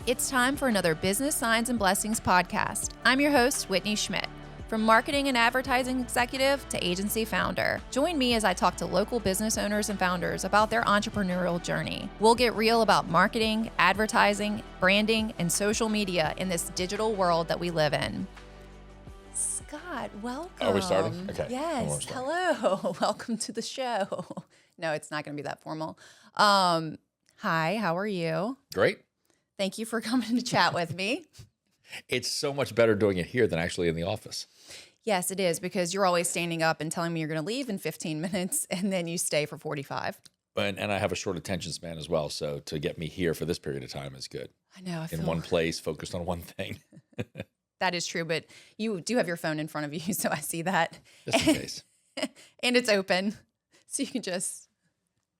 It's time for another Business Signs and Blessings podcast. I'm your host, Whitni Schmidt. From marketing and advertising executive to agency founder, join me as I talk to local business owners and founders about their entrepreneurial journey. We'll get real about marketing, advertising, branding, and social media in this digital world that we live in. Scott, welcome. Are we starting? Okay. Yes. Hello. Welcome to the show. No, it's not going to be that formal. Hi, how are you? Great. Thank you for coming to chat with me. It's so much better doing it here than actually in the office. Yes, it is, because you're always standing up and telling me you're going to leave in 15 minutes, and then you stay for 45. And I have a short attention span as well, so to get me here for this period of time is good. I know. In one place, focused on one thing. That is true, but you do have your phone in front of you, so I see that. Just in case. And it's open, so you can just...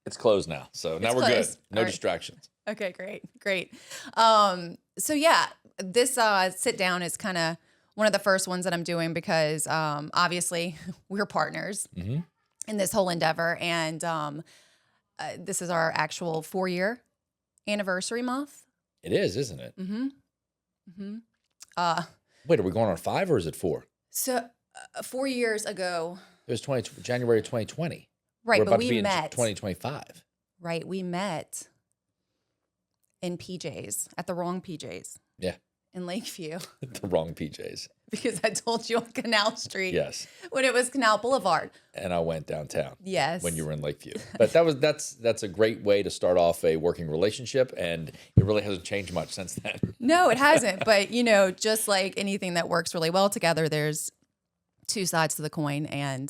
It's closed now, so now we're closed. good. No All right. distractions. Okay, great. So yeah, this sit down is kind of one of the first ones that I'm doing because obviously we're partners in this whole endeavor, and this is our actual 4-year anniversary month. It is, isn't it? Wait, are we going on 5 or is it 4? So 4 years ago, It was January 2020. right? We're but about to we be in met. 2025. Right, we met in PJs at the wrong PJs Yeah, in Lakeview the wrong PJs. because I told you on Canal Street. Yes, When it was Canal Boulevard. and I went downtown. Yes. When you were in Lakeview. But that's a great way to start off a working relationship, and it really hasn't changed much since then. No, it hasn't. But, just like anything that works really well together, there's two sides to the coin, and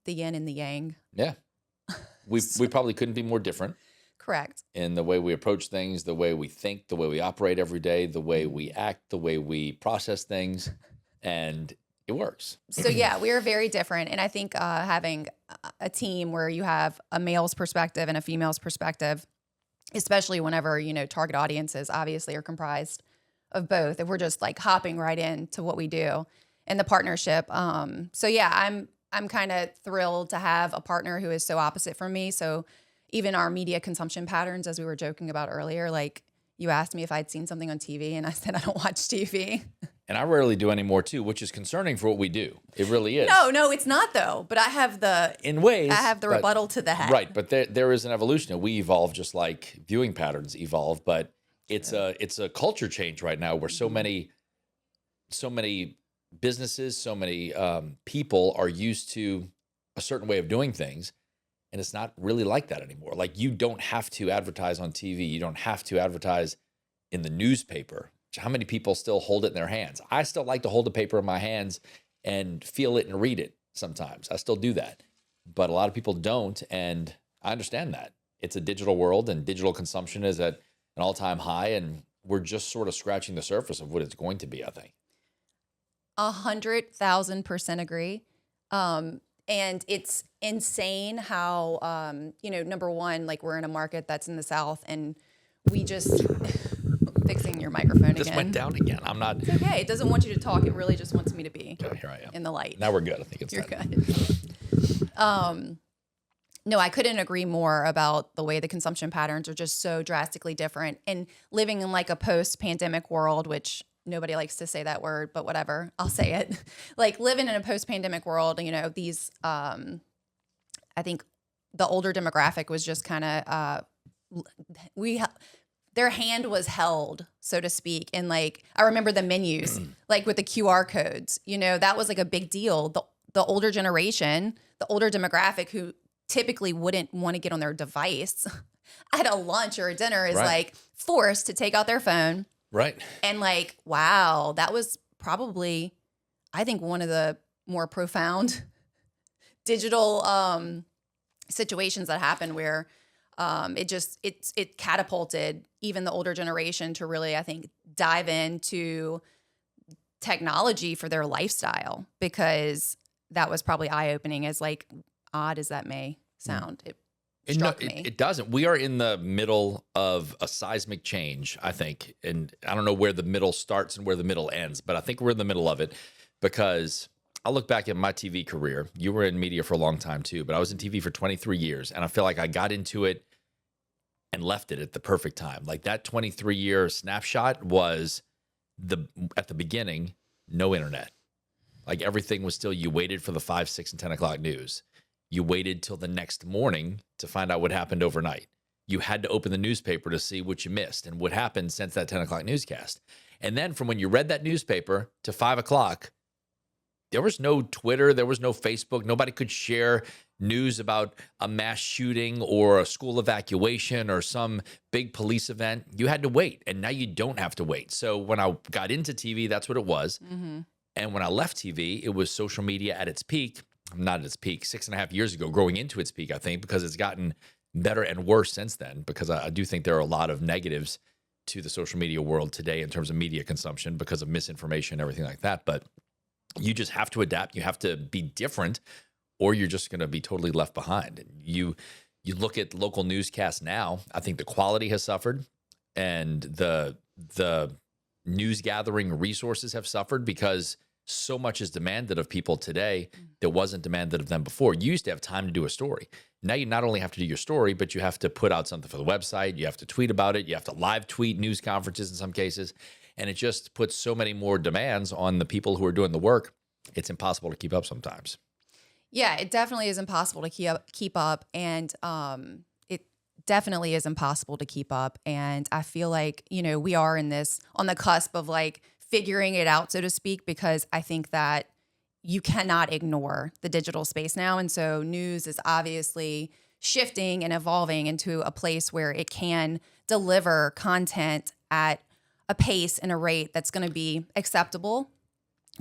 the yin and the yang. Yeah. We probably couldn't be more different Correct. in the way we approach things, the way we think, the way we operate every day, the way we act, the way we process things, and it works. So, yeah, we are very different. And I think having a team where you have a male's perspective and a female's perspective, especially whenever, target audiences obviously are comprised of both. If we're just like hopping right into what we do in the partnership. So, yeah, I'm kind of thrilled to have a partner who is so opposite from me. So even our media consumption patterns, as we were joking about earlier, like you asked me if I'd seen something on TV and I said, I don't watch TV. And I rarely do anymore too, which is concerning for what we do. It really is. No, it's not though. But I have the rebuttal to that. Right, but there is an evolution. We evolve just like viewing patterns evolve, but it's a culture change right now where so many businesses, so many people are used to a certain way of doing things, and it's not really like that anymore. Like, you don't have to advertise on TV. You don't have to advertise in the newspaper. How many people still hold it in their hands? I still like to hold the paper in my hands and feel it and read it sometimes. I still do that. But a lot of people don't, and I understand that. It's a digital world, and digital consumption is at an all-time high, and we're just sort of scratching the surface of what it's going to be, I think. 100,000% agree. And it's insane how, number one, like we're in a market that's in the South, and we just fixing your microphone This again. went down again. I'm not. It's okay. It doesn't want you to talk. It really just wants me to be Here I am. in the light. Now we're good. I think it's You're done. good. No, I couldn't agree more about the way the consumption patterns are just so drastically different. And living in like a post-pandemic world, which nobody likes to say that word, but whatever, I'll say it. Like living in a post-pandemic world, these, I think the older demographic was just kind of, their hand was held, so to speak. And like, I remember the menus, like with the QR codes, that was like a big deal. The older generation, the older demographic who typically wouldn't want to get on their device at a lunch or a dinner is like forced to take out their phone. Right. And like, wow, that was probably, I think, one of the more profound digital situations that happened where it catapulted even the older generation to really, I think, dive into technology for their lifestyle, because that was probably eye-opening, as like odd as that may sound. It struck me. It doesn't. We are in the middle of a seismic change, I think. And I don't know where the middle starts and where the middle ends, but I think we're in the middle of it, because I look back at my TV career. You were in media for a long time too, but I was in TV for 23 years. And I feel like I got into it and left it at the perfect time. Like that 23-year snapshot was at the beginning, no internet. Like everything was still, you waited for the 5, 6, and 10 o'clock news. You waited till the next morning to find out what happened overnight. You had to open the newspaper to see what you missed and what happened since that 10 o'clock newscast. And then from when you read that newspaper to 5 o'clock, there was no Twitter, there was no Facebook. Nobody could share news about a mass shooting or a school evacuation or some big police event. You had to wait, and now you don't have to wait. So when I got into TV, that's what it was. And when I left TV, it was social media at its peak. Not at its peak, 6.5 years ago, growing into its peak, I think, because it's gotten better and worse since then, because I do think there are a lot of negatives to the social media world today in terms of media consumption because of misinformation and everything like that. But you just have to adapt. You have to be different, or you're just going to be totally left behind. And you look at local newscasts now, I think the quality has suffered, and the news gathering resources have suffered because so much is demanded of people today that wasn't demanded of them before. You used to have time to do a story. Now you not only have to do your story, but you have to put out something for the website. You have to tweet about it. You have to live tweet news conferences in some cases. And it just puts so many more demands on the people who are doing the work. It's impossible to keep up sometimes. Yeah, it definitely is impossible to keep up. And it definitely is impossible to keep up. And I feel like, we are on the cusp of like figuring it out, so to speak, because I think that you cannot ignore the digital space now. And so news is obviously shifting and evolving into a place where it can deliver content at a pace and a rate that's going to be acceptable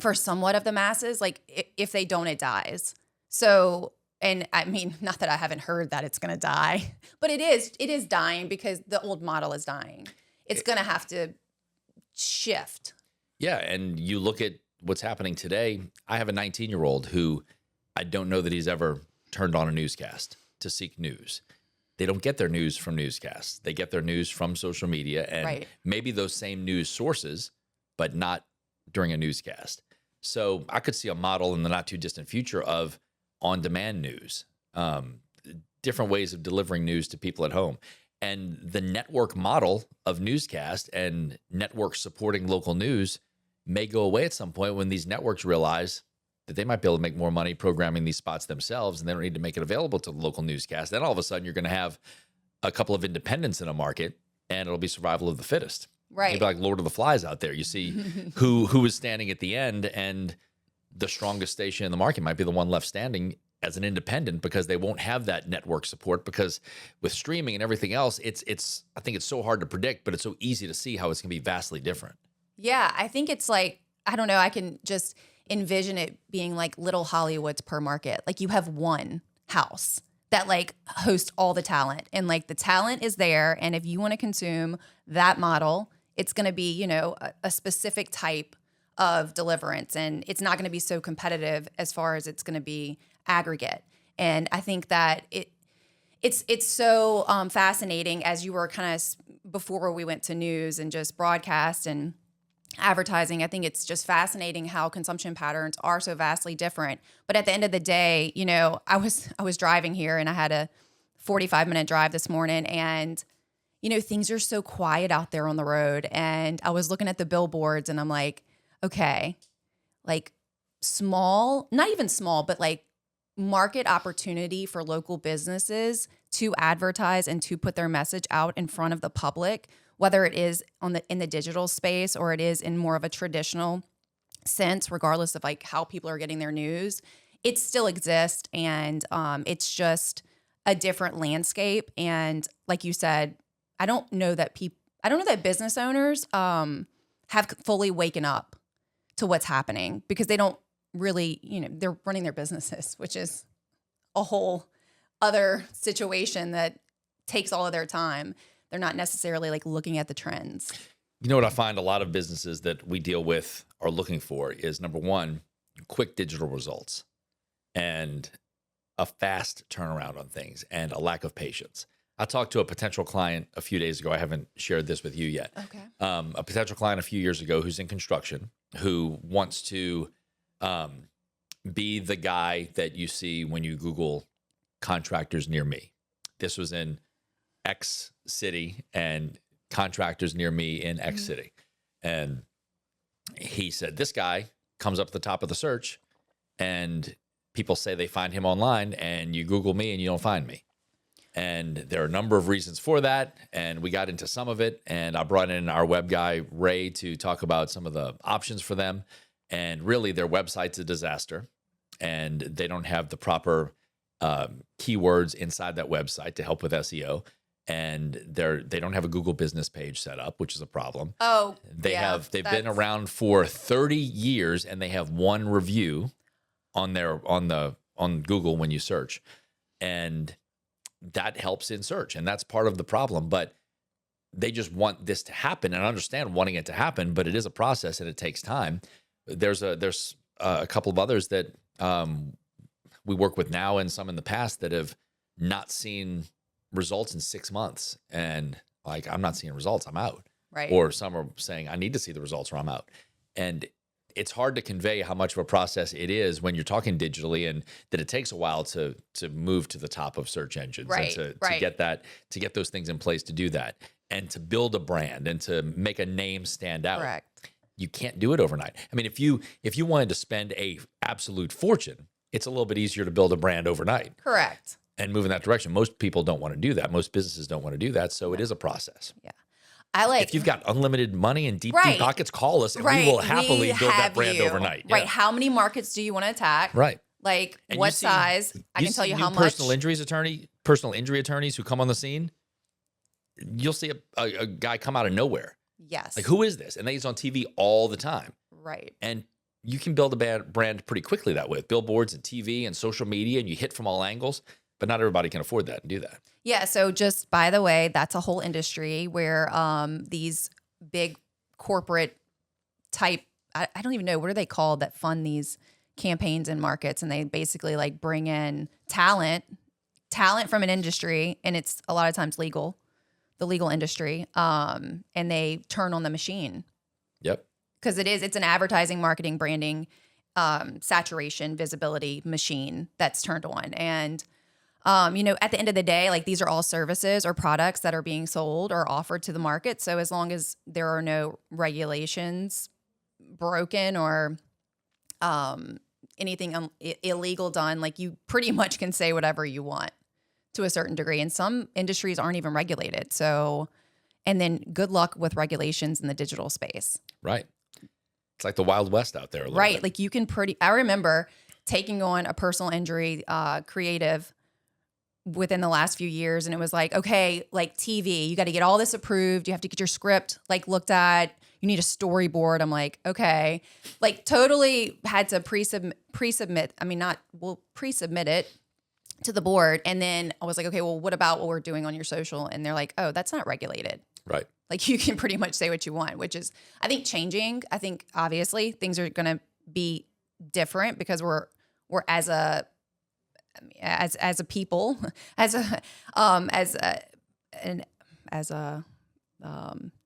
for somewhat of the masses. Like if they don't, it dies. So, and I mean, not that I haven't heard that it's going to die, but it is dying because the old model is dying. It's going to have to shift. Yeah, and you look at what's happening today. I have a 19-year-old who I don't know that he's ever turned on a newscast to seek news. They don't get their news from newscasts. They get their news from social media and maybe those same news sources, but not during a newscast. So I could see a model in the not too distant future of on-demand news, different ways of delivering news to people at home. And the network model of newscast and networks supporting local news may go away at some point when these networks realize that they might be able to make more money programming these spots themselves, and they don't need to make it available to the local newscast. Then all of a sudden you're going to have a couple of independents in a market, and it'll be survival of the fittest. Right. Maybe like Lord of the Flies out there. You see who is standing at the end, and the strongest station in the market might be the one left standing as an independent because they won't have that network support, because with streaming and everything else, it's I think it's so hard to predict, but it's so easy to see how it's going to be vastly different. Yeah, I think it's like, I don't know, I can just envision it being like little Hollywoods per market. Like you have one house that like hosts all the talent, and like the talent is there. And if you want to consume that model, it's going to be, a specific type of deliverance, and it's not going to be so competitive as far as it's going to be aggregate. And I think that it's so fascinating, as you were kind of before we went to news and just broadcast and advertising. I think it's just fascinating how consumption patterns are so vastly different. But at the end of the day, I was driving here, and I had a 45-minute drive this morning, and things are so quiet out there on the road. And I was looking at the billboards, and I'm like, okay, like small, not even small, but like market opportunity for local businesses to advertise and to put their message out in front of the public, whether it is in the digital space or it is in more of a traditional sense, regardless of like how people are getting their news, it still exists. And it's just a different landscape. And like you said, I don't know that business owners have fully waken up to what's happening, because they don't really, they're running their businesses, which is a whole other situation that takes all of their time. They're not necessarily like looking at the trends. You know what I find a lot of businesses that we deal with are looking for is, number one, quick digital results and a fast turnaround on things and a lack of patience. I talked to a potential client a few days ago. I haven't shared this with you yet. Okay. A potential client a few years ago who's in construction, who wants to be the guy that you see when you Google contractors near me. This was in X city and contractors near me in X city. And he said, this guy comes up at the top of the search and people say they find him online, and you Google me and you don't find me. And there are a number of reasons for that. And we got into some of it. And I brought in our web guy, Ray, to talk about some of the options for them. And really, their website's a disaster. And they don't have the proper keywords inside that website to help with SEO. And they don't have a Google business page set up, which is a problem. Oh, they've been around for 30 years, and they have one review on Google when you search. And that helps in search, and that's part of the problem. But they just want this to happen, and I understand wanting it to happen, but it is a process and it takes time. There's a couple of others that we work with now and some in the past that have not seen results in 6 months, and like, I'm not seeing results, I'm out. Right. Or some are saying I need to see the results or I'm out. And it's hard to convey how much of a process it is when you're talking digitally, and that it takes a while to move to the top of search engines, right, and to get those things in place to do that, and to build a brand and to make a name stand out. Correct. You can't do it overnight. I mean, if you wanted to spend a absolute fortune, it's a little bit easier to build a brand overnight. Correct. And move in that direction. Most people don't want to do that. Most businesses don't want to do that. So it is a process. Yeah. If you've got unlimited money and deep pockets, call us, and we will happily build that brand overnight. Right. Yeah. How many markets do you want to attack? Right. Like, and what size? I can tell you how much. Personal injury attorneys who come on the scene, you'll see a guy come out of nowhere. Yes. Like, who is this? And he's on TV all the time. Right. And you can build a brand pretty quickly that way, with billboards and TV and social media, and you hit from all angles. But not everybody can afford that and do that. Yeah. So just by the way, that's a whole industry where these big corporate type, I don't even know, what are they called, that fund these campaigns and markets, and they basically like bring in talent from an industry, and it's a lot of times the legal industry, and they turn on the machine. Yep. Because it's an advertising, marketing, branding, saturation, visibility machine that's turned on. And at the end of the day, like, these are all services or products that are being sold or offered to the market. So as long as there are no regulations broken or anything illegal done, like, you pretty much can say whatever you want to a certain degree. And some industries aren't even regulated. So, and then good luck with regulations in the digital space. Right. It's like the Wild West out there a little right. bit. Like, you can I remember taking on a personal injury creative within the last few years. And it was like, okay, like TV, you got to get all this approved. You have to get your script like looked at. You need a storyboard. I'm like, okay, like, totally had to pre-submit it to the board. And then I was like, okay, well, what about what we're doing on your social? And they're like, oh, that's not regulated. Right. Like, you can pretty much say what you want, which is, I think, changing. I think obviously things are going to be different because we're as a people,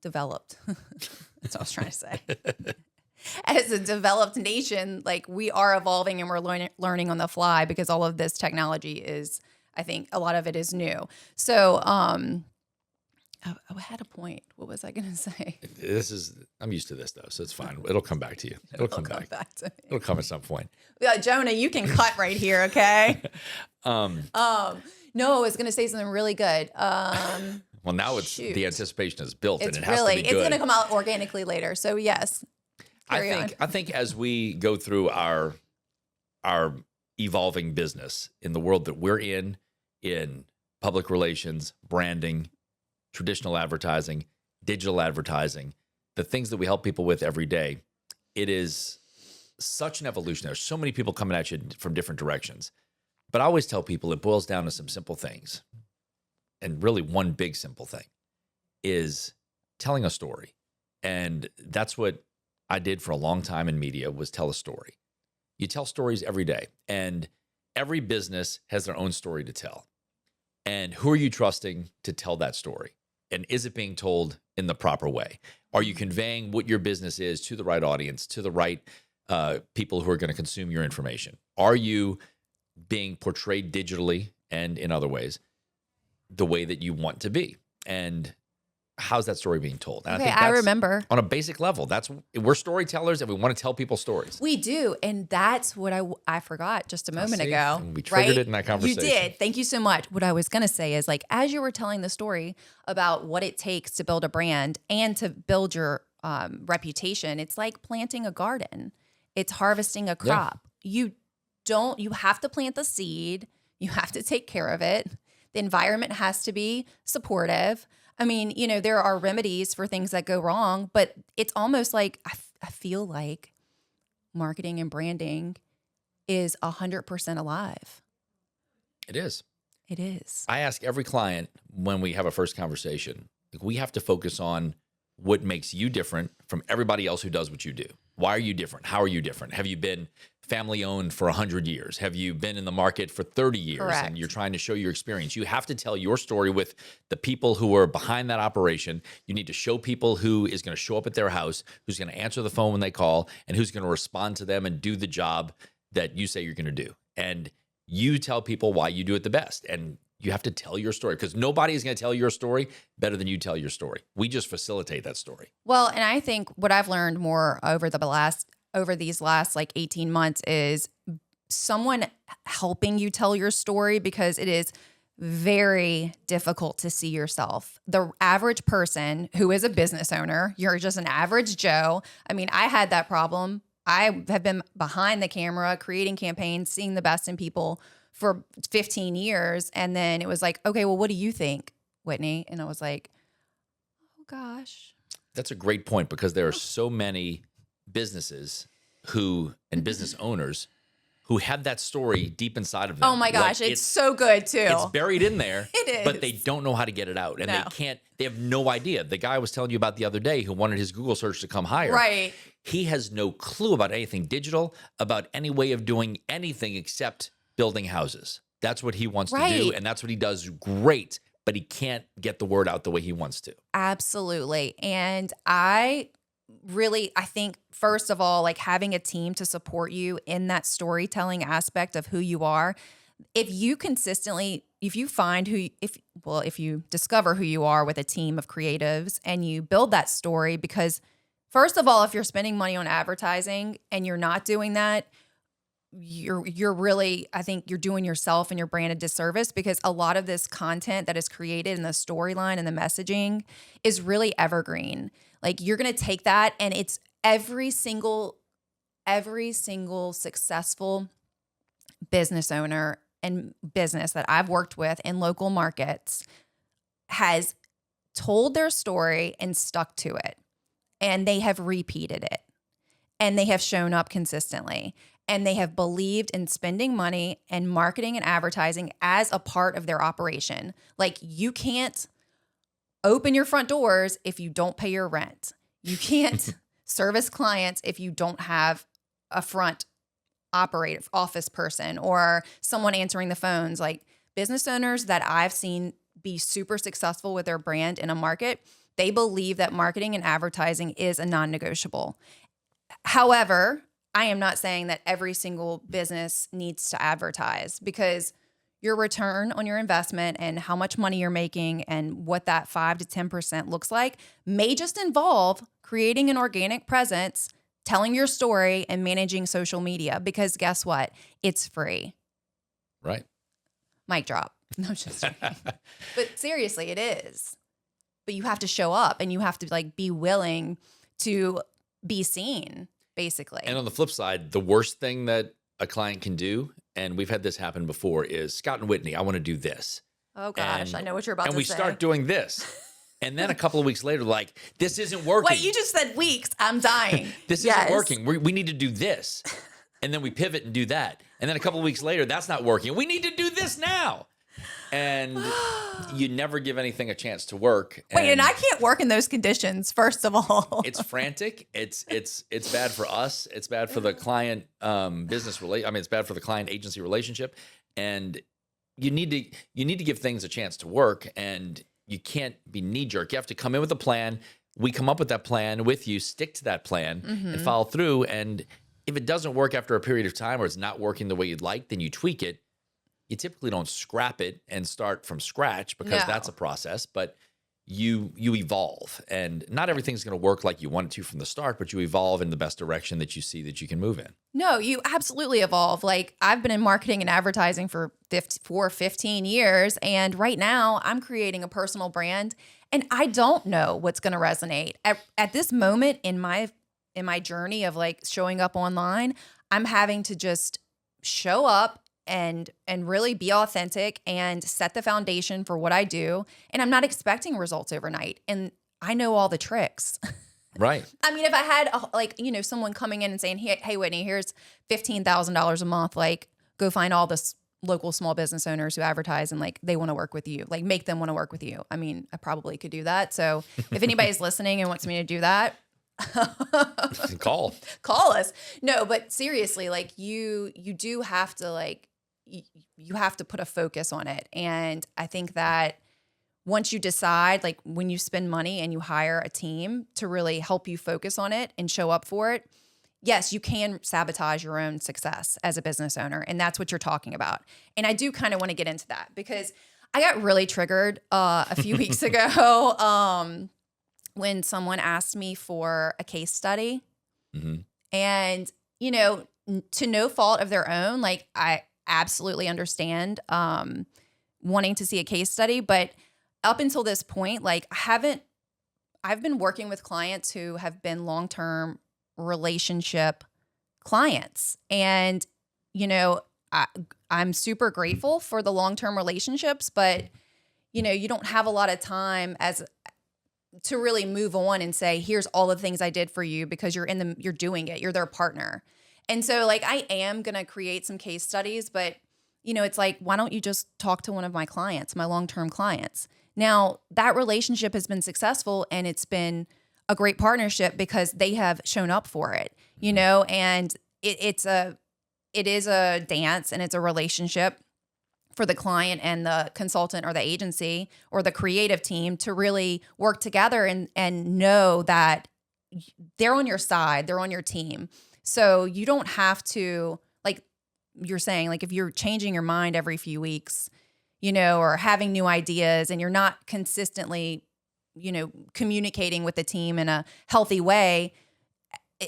developed. That's what I was trying to say. As a developed nation, like, we are evolving and we're learning on the fly, because all of this technology is, I think, a lot of it is new. So, I had a point. What was I going to say? I'm used to this though, so it's fine. It'll come back to you. It'll come back to me. It'll come at some point. Yeah, Jonah, you can cut right here, okay? No, I was going to say something really good. Well, now the anticipation is built, and it has to be good. It's going to come out organically later. So yes, I think as we go through our evolving business in the world that we're in public relations, branding, traditional advertising, digital advertising, the things that we help people with every day, it is such an evolution. There's so many people coming at you from different directions. But I always tell people it boils down to some simple things. And really, one big simple thing is telling a story. And that's what I did for a long time in media, was tell a story. You tell stories every day, and every business has their own story to tell. And who are you trusting to tell that story? And is it being told in the proper way? Are you conveying what your business is to the right audience, to the right people who are going to consume your information? Are you being portrayed digitally and in other ways? the way that you want to be. And how's that story being told? And Okay, I think I that's remember. on a basic level. We're storytellers and we want to tell people stories. We do. And that's what I forgot just a moment See? ago. And we triggered right? it in that conversation. You did. Thank you so much. What I was going to say is like, as you were telling the story about what it takes to build a brand and to build your reputation, it's like planting a garden. It's harvesting a crop. You have to plant the seed. You have to take care of it. The environment has to be supportive. I mean, there are remedies for things that go wrong, but it's almost like I feel like marketing and branding is 100% alive. It is. It is. I ask every client when we have a first conversation, like, we have to focus on what makes you different from everybody else who does what you do. Why are you different? How are you different? Have you been family owned for 100 years? Have you been in the market for 30 years? Correct. And you're trying to show your experience? You have to tell your story with the people who are behind that operation. You need to show people who is going to show up at their house, who's going to answer the phone when they call, and who's going to respond to them and do the job that you say you're going to do. And you tell people why you do it the best. And you have to tell your story, because nobody is going to tell your story better than you tell your story. We just facilitate that story. Well, and I think what I've learned more over these last like 18 months is someone helping you tell your story, because it is very difficult to see yourself. The average person who is a business owner, you're just an average Joe. I mean, I had that problem. I have been behind the camera, creating campaigns, seeing the best in people for 15 years. And then it was like, okay, well, what do you think, Whitney? And I was like, oh gosh. That's a great point, because there are so many businesses and business owners who have that story deep inside of them. Oh my gosh, Like, it's so good too. It's buried in there. It is. But they don't know how to get it out. And No. they have no idea. The guy I was telling you about the other day who wanted his Google search to come higher. Right. He has no clue about anything digital, about any way of doing anything except building houses. That's what he wants to do. Right. And that's what he does great, but he can't get the word out the way he wants to. Absolutely. And I think, first of all, like having a team to support you in that storytelling aspect of who you are. If you discover who you are with a team of creatives and you build that story, because first of all, if you're spending money on advertising and you're not doing that, you're really, I think you're doing yourself and your brand a disservice, because a lot of this content that is created in the storyline and the messaging is really evergreen. Like, you're going to take that, and it's every single successful business owner and business that I've worked with in local markets has told their story and stuck to it. And they have repeated it. And they have shown up consistently. And they have believed in spending money and marketing and advertising as a part of their operation. Like, you can't open your front doors if you don't pay your rent. You can't service clients if you don't have a front operative office person or someone answering the phones. Like, business owners that I've seen be super successful with their brand in a market, they believe that marketing and advertising is a non-negotiable. However, I am not saying that every single business needs to advertise, because your return on your investment and how much money you're making and what that 5 to 10% looks like may just involve creating an organic presence, telling your story, and managing social media, because guess what? It's free. Right. Mic drop. No, just kidding. But seriously, it is. But you have to show up, and you have to like be willing to be seen, basically. And on the flip side, the worst thing that a client can do, and we've had this happen before, is, Scott and Whitney, I want to do this. Oh gosh, I know what you're about to say. And we start doing this. And then a couple of weeks later, like, this isn't working. Wait, you just said weeks. I'm dying. This isn't working. We need to do this. And then we pivot and do that. And then a couple of weeks later, that's not working. We need to do this now. And you never give anything a chance to work. Wait, and I can't work in those conditions, first of all. It's frantic. It's bad for us. It's bad for the client it's bad for the client agency relationship. And you need to give things a chance to work, and you can't be knee jerk. You have to come in with a plan. We come up with that plan with you, stick to that plan, and follow through. And if it doesn't work after a period of time, or it's not working the way you'd like, then you tweak it. you typically don't scrap it and start from scratch because No. that's a process, but you evolve, and not everything's going to work like you want it to from the start, but you evolve in the best direction that you see that you can move in. No, you absolutely evolve. Like I've been in marketing and advertising for 15 years. And right now I'm creating a personal brand and I don't know what's going to resonate at this moment in my journey of like showing up online. I'm having to just show up and really be authentic and set the foundation for what I do. And I'm not expecting results overnight. And I know all the tricks. Right. I mean, if I had someone coming in and saying, hey, Whitney, here's $15,000 a month, like go find all the local small business owners who advertise and like they want to work with you, like make them want to work with you. I mean, I probably could do that. So if anybody's listening and wants me to do that, call us. No, but seriously, like you do have to like, you have to put a focus on it. And I think that once you decide, like when you spend money and you hire a team to really help you focus on it and show up for it, yes, you can sabotage your own success as a business owner. And that's what you're talking about. And I do kind of want to get into that because I got really triggered a few weeks ago when someone asked me for a case study. Mm-hmm. And, to no fault of their own, like I absolutely understand wanting to see a case study, but up until this point, like I've been working with clients who have been long-term relationship clients. And, I'm super grateful for the long-term relationships, but, you don't have a lot of time to really move on and say, here's all the things I did for you because you're doing it. You're their partner. And so like, I am going to create some case studies, but it's like, why don't you just talk to one of my clients, my long-term clients? Now that relationship has been successful and it's been a great partnership because they have shown up for it, and it is a dance and it's a relationship for the client and the consultant or the agency or the creative team to really work together and know that they're on your side, they're on your team. So you don't have to, like you're saying, like if you're changing your mind every few weeks, or having new ideas and you're not consistently, communicating with the team in a healthy way,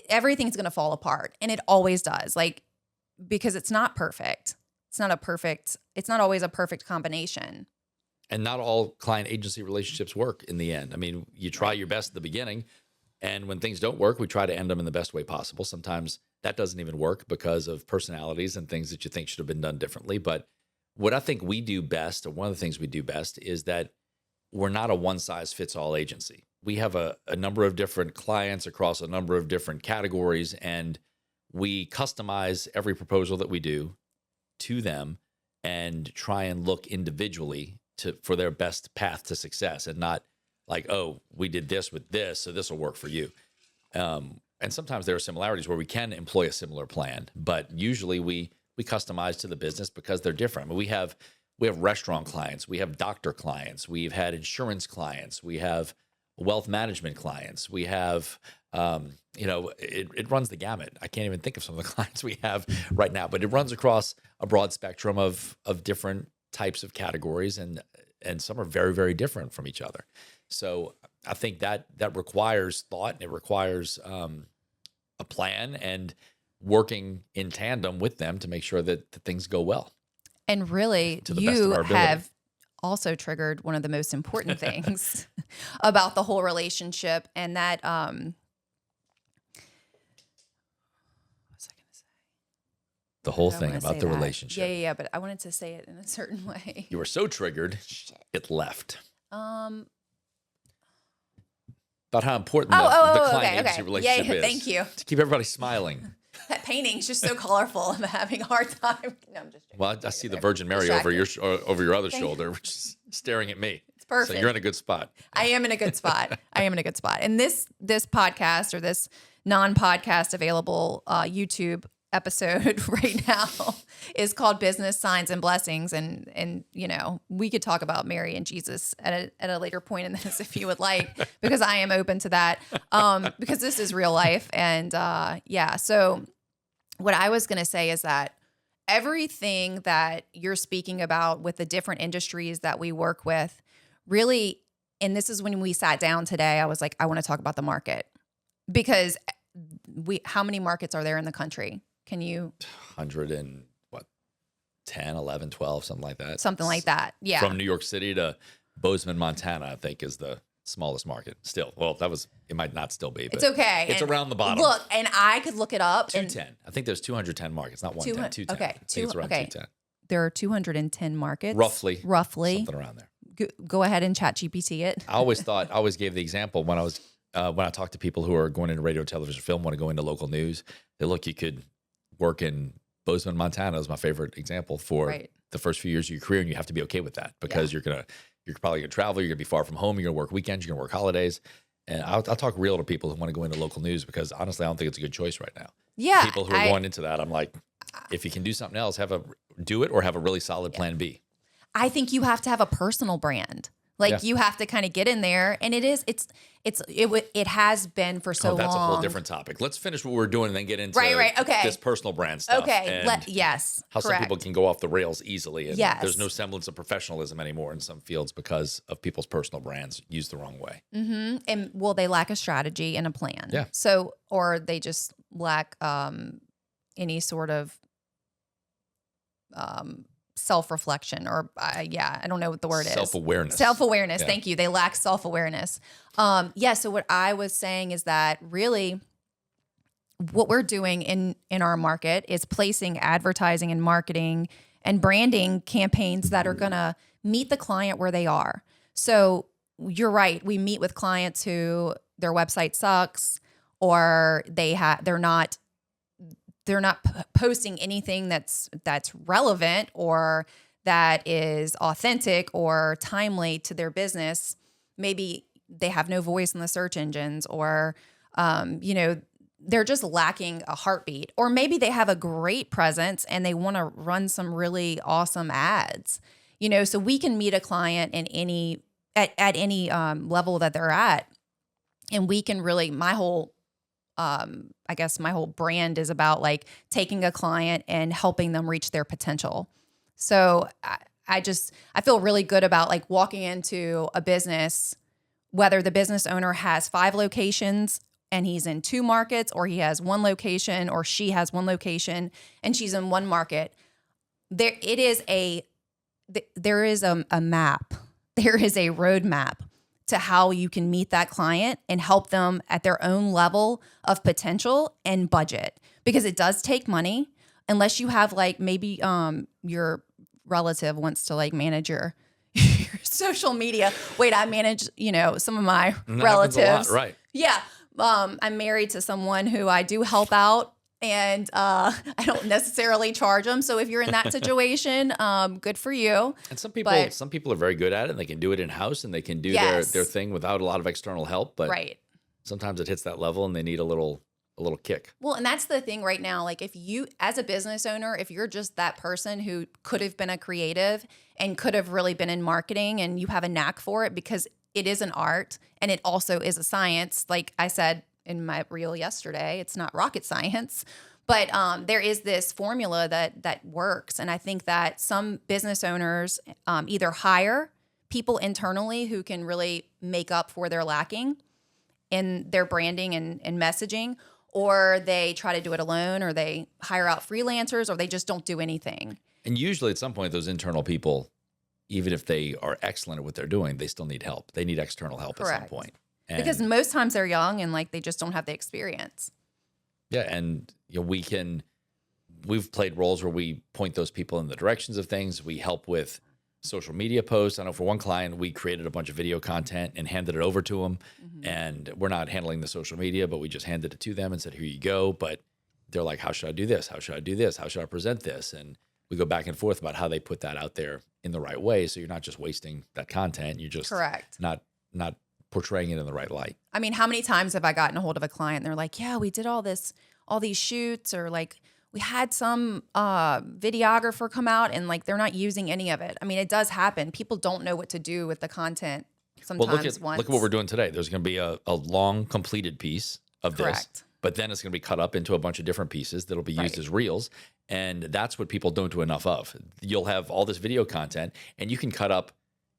everything's going to fall apart. And it always does, like, because it's not perfect. It's not always a perfect combination. And not all client agency relationships work in the end. I mean, you try your best at the beginning, and when things don't work, we try to end them in the best way possible. Sometimes that doesn't even work because of personalities and things that you think should have been done differently. But what I think we do best, or one of the things we do best, is that we're not a one-size-fits-all agency. We have a number of different clients across a number of different categories, and we customize every proposal that we do to them and try and look individually for their best path to success, and not like, oh, we did this with this, so this will work for you. And sometimes there are similarities where we can employ a similar plan, but usually we customize to the business because they're different. I mean, we have restaurant clients, we have doctor clients, we've had insurance clients, we have wealth management clients, we have, it runs the gamut. I can't even think of some of the clients we have right now, but it runs across a broad spectrum of different types of categories, and some are very, very different from each other. So I think that requires thought, and it requires a plan and working in tandem with them to make sure that things go well. And really, you have also triggered one of the most important things about the whole relationship, and that what was I going to say? The whole thing about the relationship. Yeah. But I wanted to say it in a certain way. You were so triggered, it left. About how important the client agency relationship is. Thank you. To keep everybody smiling. That painting's just so colorful. I'm having a hard time. No, I'm just joking. Well, I see the Virgin Mary over your other shoulder, which is staring at me. It's perfect. So you're in a good spot. I am in a good spot. And this podcast, or this non-podcast available YouTube episode right now, is called Business Signs and Blessings. And we could talk about Mary and Jesus at a later point in this if you would like, because I am open to that, because this is real life. And so what I was going to say is that everything that you're speaking about with the different industries that we work with really, and this is when we sat down today, I was like, I want to talk about the market because how many markets are there in the country? Can you? 100 and what, 10, 11, 12, something like that. Something like that. Yeah. From New York City to Bozeman, Montana, I think is the smallest market still. Well, it might not still be, but it's okay. It's around the bottom. Look, and I could look it up. 210. I think there's 210 markets, not 110, 210. Okay. I think it's around 210. There are 210 markets. Roughly. Something around there. Go ahead and chat GPT it. I always gave the example when I talk to people who are going into radio, television, film, want to go into local news. They look, you could work in Bozeman, Montana is my favorite example for the first few years of your career. And you have to be okay with that because you're probably going to travel. You're going to be far from home. You're going to work weekends. You're going to work holidays. And I'll talk real to people who want to go into local news because honestly, I don't think it's a good choice right now. Yeah. People who are going into that, I'm like, if you can do something else, do it or have a really solid plan B. I think you have to have a personal brand. Like you have to kind of get in there, and it has been for so long. That's a whole different topic. Let's finish what we're doing and then get into Okay. this personal brand stuff. Okay, yes, how correct. some people can go off the rails easily, and yes. there's no semblance of professionalism anymore in some fields because of people's personal brands used the wrong way. Mm-hmm. And they lack a strategy and a plan. Yeah. So, or they just lack any sort of self-reflection or I don't know what the word is. Self-awareness. Yeah. Thank you. They lack self-awareness. So what I was saying is that really what we're doing in our market is placing advertising and marketing and branding campaigns that are going to meet the client where they are. So you're right. We meet with clients who their website sucks or they're not posting anything that's relevant or that is authentic or timely to their business. Maybe they have no voice in the search engines or, they're just lacking a heartbeat. Or maybe they have a great presence and they want to run some really awesome ads. So we can meet a client at any level that they're at. And we can really, my whole brand is about like taking a client and helping them reach their potential. So I feel really good about like walking into a business, whether the business owner has 5 locations and he's in 2 markets, or he has 1 location, or she has 1 location and she's in 1 market. There is a map. There is a roadmap to how you can meet that client and help them at their own level of potential and budget. Because it does take money, unless you have like maybe your relative wants to like manage your social media. Wait, I manage, some of my relatives. Happens a lot, right. Yeah. I'm married to someone who I do help out. And I don't necessarily charge them. So if you're in that situation, good for you. And some people are very good at it and they can do it in-house and they can do their thing without a lot of external help. But sometimes it hits that level and they need a little kick. Well, and that's the thing right now. Like if you, as a business owner, if you're just that person who could have been a creative and could have really been in marketing and you have a knack for it because it is an art and it also is a science. Like I said, in my reel yesterday, it's not rocket science, but there is this formula that works. And I think that some business owners either hire people internally who can really make up for their lacking in their branding and messaging, or they try to do it alone, or they hire out freelancers, or they just don't do anything. And usually at some point, those internal people, even if they are excellent at what they're doing, they still need help. They need external help at some point. Because most times they're young and like they just don't have the experience. Yeah, and we've played roles where we point those people in the directions of things. We help with social media posts. I know for one client, we created a bunch of video content and handed it over to them. Mm-hmm. And we're not handling the social media, but we just handed it to them and said, here you go. But they're like, how should I do this? How should I do this? How should I present this? And we go back and forth about how they put that out there in the right way. So you're not just wasting that content. You're just not portraying it in the right light. I mean, how many times have I gotten a hold of a client and they're like, yeah, we did all these shoots, or like we had some videographer come out and like they're not using any of it. I mean, it does happen. People don't know what to do with the content sometimes. Well, look at what we're doing today. There's going to be a long completed piece of this. but then it's going to be cut up into a bunch of different pieces that'll be used as reels. And that's what people don't do enough of. You'll have all this video content and you can cut up.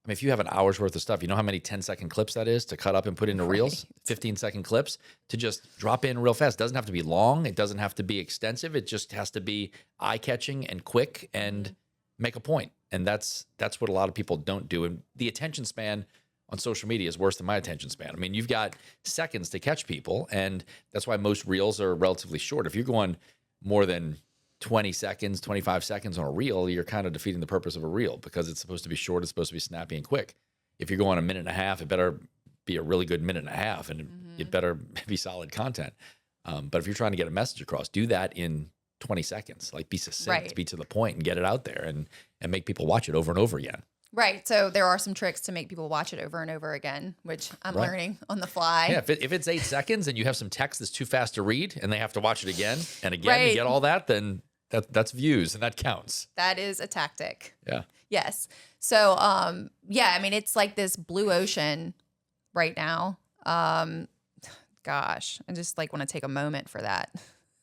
I mean, if you have an hour's worth of stuff, you know how many 10-second clips that is to cut up and put into reels, 15-second clips to just drop in real fast. It doesn't have to be long. It doesn't have to be extensive. It just has to be eye-catching and quick and make a point. And that's what a lot of people don't do. And the attention span on social media is worse than my attention span. I mean, you've got seconds to catch people, and that's why most reels are relatively short. If you're going more than 20 seconds, 25 seconds on a reel, you're kind of defeating the purpose of a reel because it's supposed to be short, it's supposed to be snappy and quick. If you're going a minute and a half, it better be a really good minute and a half, and it better be solid content. But if you're trying to get a message across, do that in 20 seconds. Like, be succinct, be to the point, and get it out there and make people watch it over and over again. Right. So there are some tricks to make people watch it over and over again, which I'm learning on the fly. Yeah. If it's 8 seconds and you have some text that's too fast to read and they have to watch it again and again to get all that, then that's views and that counts. That is a tactic. Yeah. Yes. So, yeah, I mean, it's like this blue ocean right now. Gosh, I just like want to take a moment for that.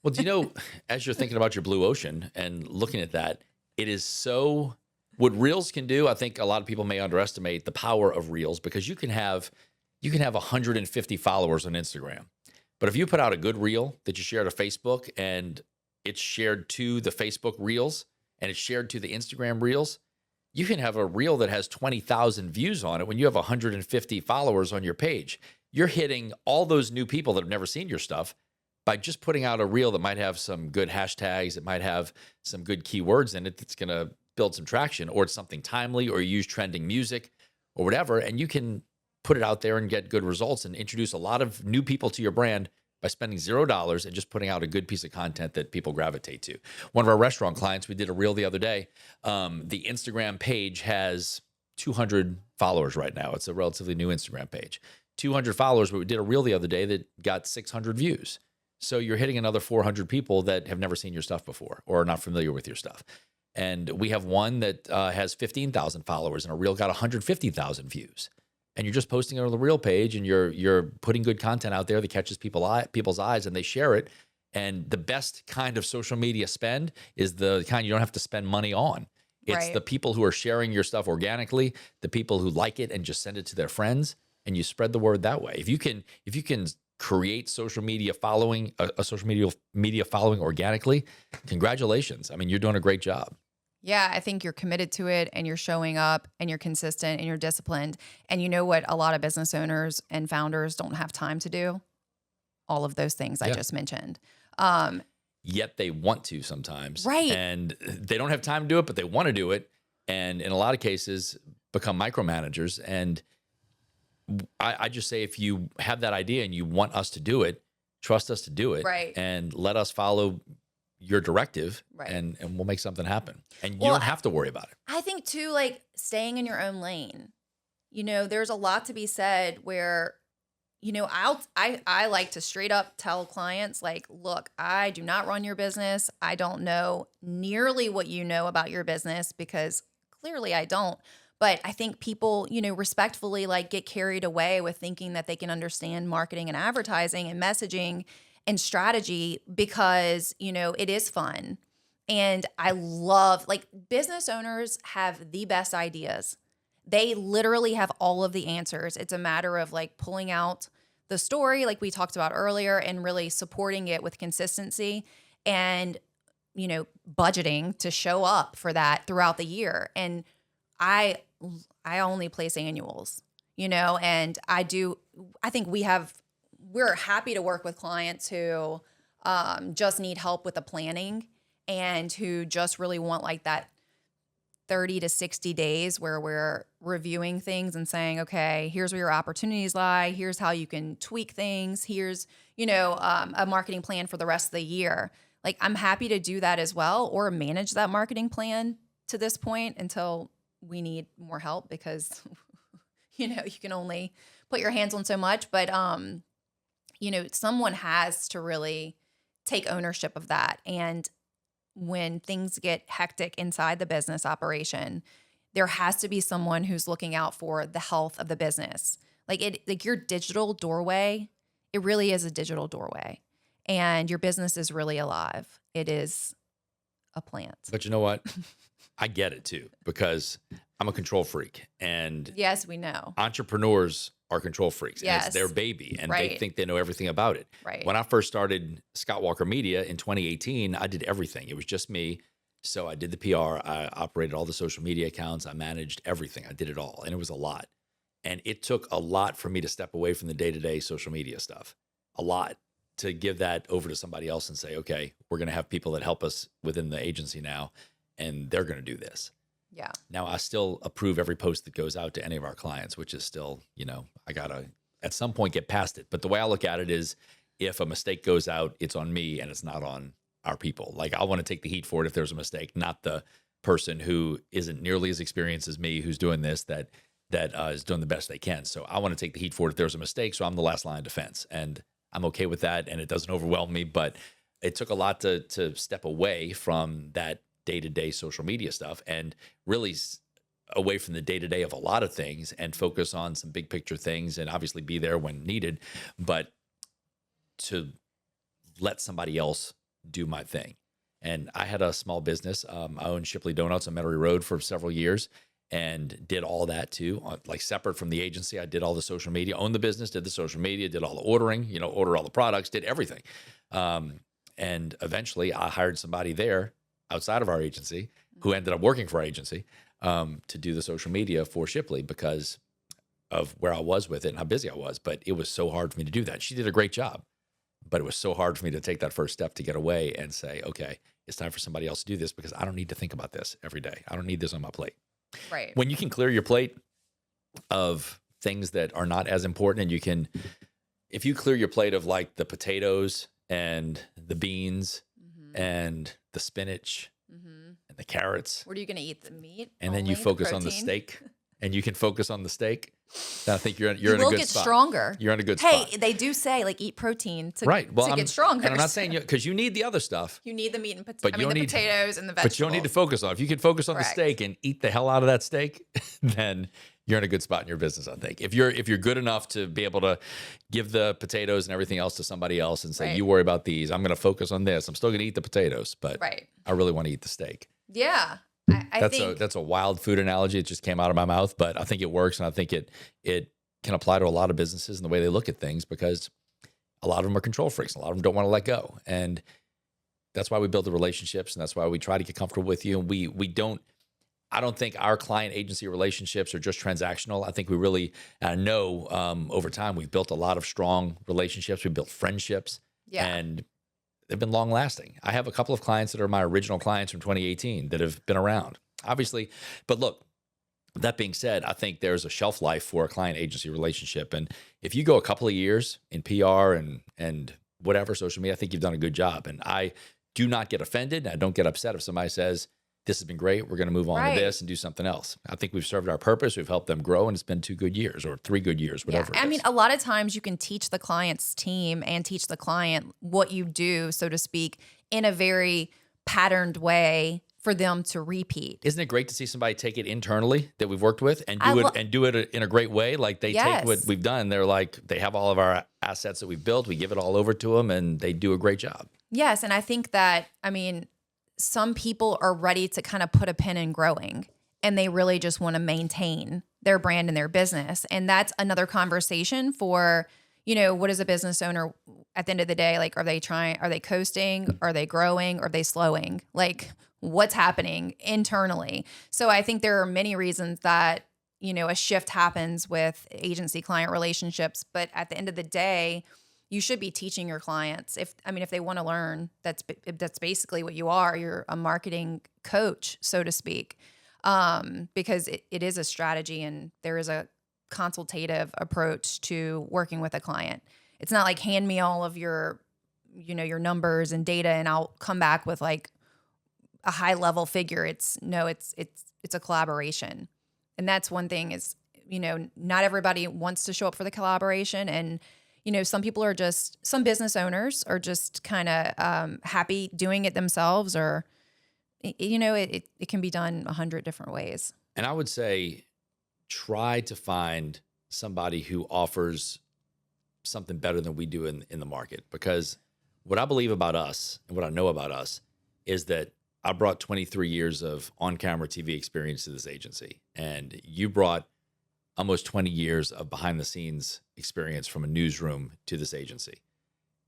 Well, do you know, as you're thinking about your blue ocean and looking at that, it is so... What reels can do, I think a lot of people may underestimate the power of reels because you can have 150 followers on Instagram. But if you put out a good reel that you share to Facebook and it's shared to the Facebook reels and it's shared to the Instagram reels, you can have a reel that has 20,000 views on it when you have 150 followers on your page. You're hitting all those new people that have never seen your stuff by just putting out a reel that might have some good hashtags, it might have some good keywords in it that's going to build some traction, or it's something timely, or you use trending music or whatever, and you can put it out there and get good results and introduce a lot of new people to your brand by spending $0 and just putting out a good piece of content that people gravitate to. One of our restaurant clients, we did a reel the other day. The Instagram page has 200 followers right now. It's a relatively new Instagram page. 200 followers, but we did a reel the other day that got 600 views. So you're hitting another 400 people that have never seen your stuff before or are not familiar with your stuff. And we have one that has 15,000 followers and a reel got 150,000 views. And you're just posting it on the reel page and you're putting good content out there that catches people's eyes and they share it. And the best kind of social media spend is the kind you don't have to spend money on. It's the people who are sharing your stuff organically, the people who like it and just send it to their friends, and you spread the word that way. If you can create social media following, a social media following organically, congratulations. I mean, you're doing a great job. Yeah, I think you're committed to it and you're showing up and you're consistent and you're disciplined. And you know what a lot of business owners and founders don't have time to do? All of those things I just mentioned. Yet they want to sometimes. Right. And they don't have time to do it, but they want to do it. And in a lot of cases, become micromanagers. And I just say, if you have that idea and you want us to do it, trust us to do it. Right. And let us follow your directive, and we'll make something happen. And you don't have to worry about it. I think too, like staying in your own lane. You know, there's a lot to be said where, you know, I like to straight up tell clients, like, look, I do not run your business. I don't know nearly what you know about your business because clearly I don't. But I think people, you know, respectfully like get carried away with thinking that they can understand marketing and advertising and messaging and strategy because, you know, it is fun. And I love, like, business owners have the best ideas. They literally have all of the answers. It's a matter of like pulling out the story, like we talked about earlier, and really supporting it with consistency and, you know, budgeting to show up for that throughout the year. And I only place annuals, you know, and I think we're happy to work with clients who just need help with the planning and who just really want like that 30 to 60 days where we're reviewing things and saying, okay, here's where your opportunities lie. Here's how you can tweak things. Here's, you know, a marketing plan for the rest of the year. Like, I'm happy to do that as well, or manage that marketing plan to this point until we need more help because, you know, you can only put your hands on so much. But, you know, someone has to really take ownership of that. And when things get hectic inside the business operation, there has to be someone who's looking out for the health of the business. Like your digital doorway, it really is a digital doorway. and your business is really alive. It is a plant. But you know what? I get it too, because I'm a control freak, and Yes, we know. entrepreneurs are control freaks. And Yes. it's their baby, and Right. they think they know everything about it. Right. When I first started Scott Walker Media in 2018, I did everything. It was just me. So I did the PR, I operated all the social media accounts, I managed everything. I did it all, and it was a lot. And it took a lot for me to step away from the day-to-day social media stuff. A lot, to give that over to somebody else and say, okay, we're going to have people that help us within the agency now, and they're going to do this. Yeah. Now, I still approve every post that goes out to any of our clients, which is still, I got to at some point get past it. But the way I look at it is, if a mistake goes out, it's on me and it's not on our people. Like, I want to take the heat for it if there's a mistake, not the person who isn't nearly as experienced as me who's doing this, that is doing the best they can. So I want to take the heat for it if there's a mistake. So I'm the last line of defense, and I'm okay with that, and it doesn't overwhelm me. But it took a lot to step away from that day-to-day social media stuff, and really away from the day-to-day of a lot of things, and focus on some big picture things, and obviously be there when needed, but to let somebody else do my thing. And I had a small business. I owned Shipley Donuts on Metairie Road for several years, and did all that too, like separate from the agency. I did all the social media, owned the business, did the social media, did all the ordering, order all the products, did everything. And eventually I hired somebody there outside of our agency who ended up working for our agency to do the social media for Shipley, because of where I was with it and how busy I was. But it was so hard for me to do that. She did a great job, but it was so hard for me to take that first step to get away and say, okay, it's time for somebody else to do this, because I don't need to think about this every day. I don't need this on my plate. Right. When you can clear your plate of things that are not as important, and if you clear your plate of like the potatoes and the beans and the spinach and the carrots, What are you going to eat? The meat? and then you only, focus on the protein? steak, and you can focus on the steak, then I think you're You in a will good get spot. stronger. You're in a good Hey, spot. they do say like eat protein to, Right. Well, to get stronger. And I'm not saying because you need the other stuff. you need the meat and But you don't the need- potatoes and the vegetables. But you don't need to focus on. If you can focus on Correct. the steak and eat the hell out of that steak, then you're in a good spot in your business, I think. If you're good enough to be able to give the potatoes and everything else to somebody else and say, Right. you worry about these, I'm going to focus on this. I'm still going to eat the potatoes, but Right. I really want to eat the steak. Yeah. I think That's a wild food analogy. It just came out of my mouth, but I think it works, and I think it can apply to a lot of businesses and the way they look at things, because a lot of them are control freaks. A lot of them don't want to let go, and that's why we build the relationships, and that's why we try to get comfortable with you. And I don't think our client agency relationships are just transactional. I think we really know over time we've built a lot of strong relationships. We've built friendships, and they've been long lasting. I have a couple of clients that are my original clients from 2018 that have been around, obviously. But look, that being said, I think there's a shelf life for a client agency relationship. And if you go a couple of years in PR and whatever, social media, I think you've done a good job. And I do not get offended. I don't get upset if somebody says, this has been great, we're going to move on to this and do something else. I think we've served our purpose. We've helped them grow, and it's been 2 good years or 3 good years, whatever it is. I mean, a lot of times you can teach the client's team and teach the client what you do, so to speak, in a very patterned way for them to repeat. Isn't it great to see somebody take it internally that we've worked with and do it in a great way? Like they take what we've done. They're like, they have all of our assets that we've built. We give it all over to them, and they do a great job. Yes. And I think that, some people are ready to kind of put a pin in growing, and they really just want to maintain their brand and their business. And that's another conversation for, what is a business owner at the end of the day? Like, are they coasting? Are they growing? Are they slowing? Like, what's happening internally? So I think there are many reasons that, a shift happens with agency client relationships. But at the end of the day, you should be teaching your clients if they want to learn. That's basically what you are. You're a marketing coach, so to speak, because it is a strategy, and there is a consultative approach to working with a client. It's not like hand me all of your numbers and data, and I'll come back with like a high level figure. It's a collaboration, and that's one thing is not everybody wants to show up for the collaboration. And some business owners are just kind of happy doing it themselves, or, it can be done 100 different ways. And I would say try to find somebody who offers something better than we do in the market, because what I believe about us and what I know about us is that I brought 23 years of on-camera TV experience to this agency, and you brought almost 20 years of behind-the-scenes experience from a newsroom to this agency.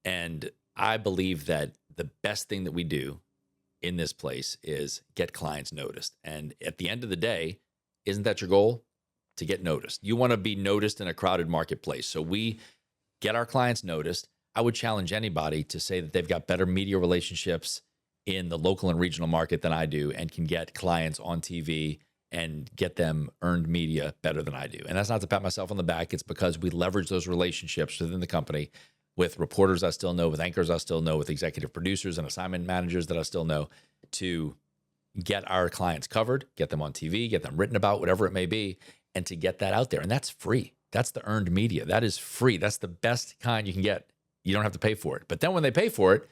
And I believe that the best thing that we do in this place is get clients noticed. And at the end of the day, isn't that your goal? To get noticed. You want to be noticed in a crowded marketplace. So we get our clients noticed. I would challenge anybody to say that they've got better media relationships in the local and regional market than I do, and can get clients on TV and get them earned media better than I do. And that's not to pat myself on the back. It's because we leverage those relationships within the company with reporters I still know, with anchors I still know, with executive producers and assignment managers that I still know, to get our clients covered, get them on TV, get them written about, whatever it may be, and to get that out there. And that's free. That's the earned media. That is free. That's the best kind you can get. You don't have to pay for it. But then when they pay for it,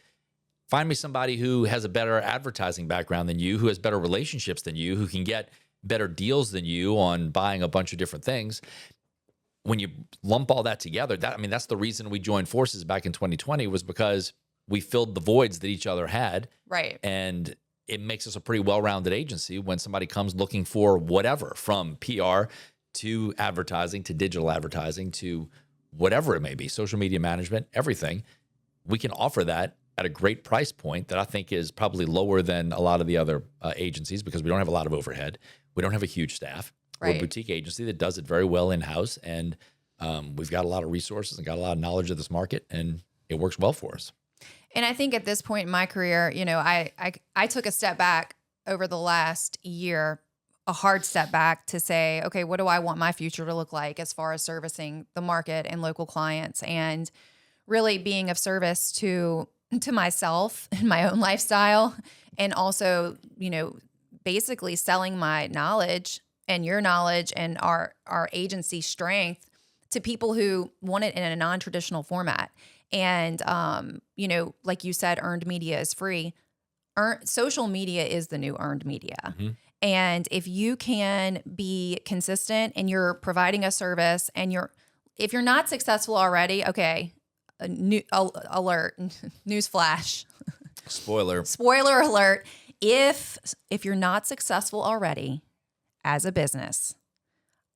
find me somebody who has a better advertising background than you, who has better relationships than you, who can get better deals than you on buying a bunch of different things. When you lump all that together, that's the reason we joined forces back in 2020, was because we filled the voids that each other had. Right. And it makes us a pretty well-rounded agency when somebody comes looking for whatever, from PR to advertising to digital advertising to whatever it may be, social media management, everything. We can offer that at a great price point that I think is probably lower than a lot of the other agencies, because we don't have a lot of overhead. We don't have a huge staff. We're a boutique agency that does it very well in-house, and we've got a lot of resources and got a lot of knowledge of this market, and it works well for us. And I think at this point in my career, I took a step back over the last year, a hard step back, to say, okay, what do I want my future to look like as far as servicing the market and local clients, and really being of service to myself and my own lifestyle, and also, basically selling my knowledge and your knowledge and our agency strength to people who want it in a non-traditional format. And, like you said, earned media is free. Social media is the new earned media. Mm-hmm. And if you can be consistent and you're providing a service, and if you're not successful already, okay, alert, newsflash. Spoiler alert. If you're not successful already as a business,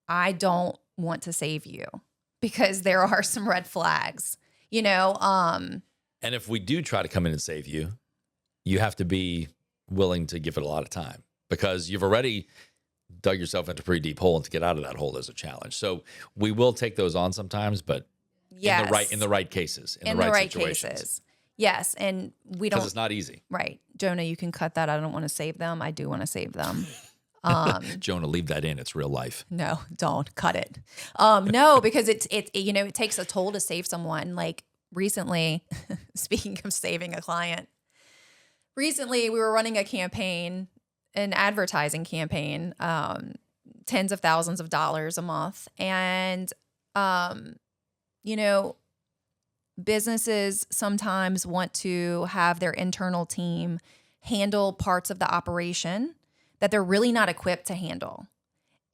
I don't want to save you, because there are some red flags, And if we do try to come in and save you, you have to be willing to give it a lot of time, because you've already dug yourself into a pretty deep hole, and to get out of that hole is a challenge. So we will take those on sometimes, but yes, in the right cases, in the right situations. Cases. Yes, and we don't, because it's not easy. Right. Jonah, you can cut that. I don't want to save them. I do want to save them. Jonah, leave that in. It's real life. No, don't cut it. No, because it takes a toll to save someone. Like recently, speaking of saving a client, recently we were running a campaign, an advertising campaign, tens of thousands of dollars a month. And, businesses sometimes want to have their internal team handle parts of the operation that they're really not equipped to handle,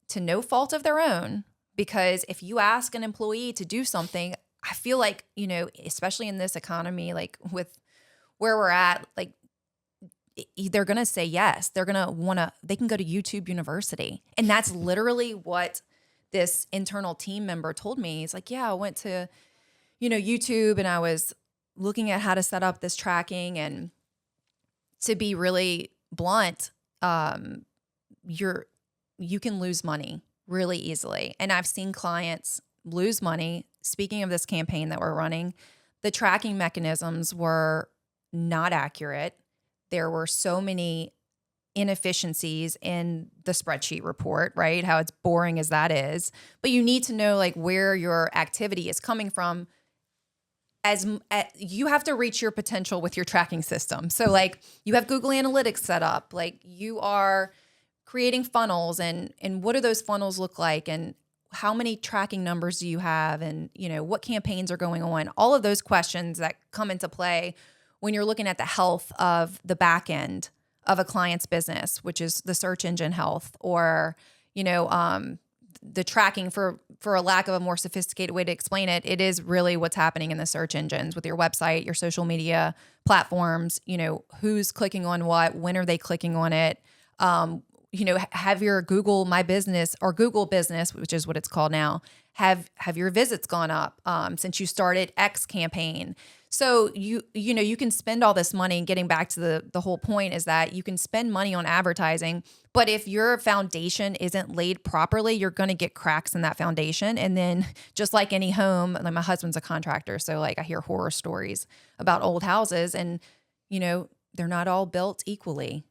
to no fault of their own. Because if you ask an employee to do something, I feel like, especially in this economy, like with where we're at, like they're going to say yes. They're going to they can go to YouTube University. And that's literally what this internal team member told me. He's like, yeah, I went to, YouTube, and I was looking at how to set up this tracking. And to be really blunt, you can lose money really easily. And I've seen clients lose money. Speaking of this campaign that we're running, the tracking mechanisms were not accurate. There were so many inefficiencies in the spreadsheet report, right? How it's boring as that is. But you need to know like where your activity is coming from. You have to reach your potential with your tracking system. So like you have Google Analytics set up, like you are creating funnels, and what do those funnels look like, and how many tracking numbers do you have, and what campaigns are going on? All of those questions that come into play when you're looking at the health of the back end of a client's business, which is the search engine health, or the tracking for for a lack of a more sophisticated way to explain it, it is really what's happening in the search engines with your website, your social media platforms, who's clicking on what, when are they clicking on it? Have your Google My Business or Google Business, which is what it's called now, have your visits gone up since you started X campaign? So you can spend all this money. Getting back to the whole point is that you can spend money on advertising, but if your foundation isn't laid properly, you're going to get cracks in that foundation. And then just like any home, like my husband's a contractor, so like I hear horror stories about old houses, and they're not all built equally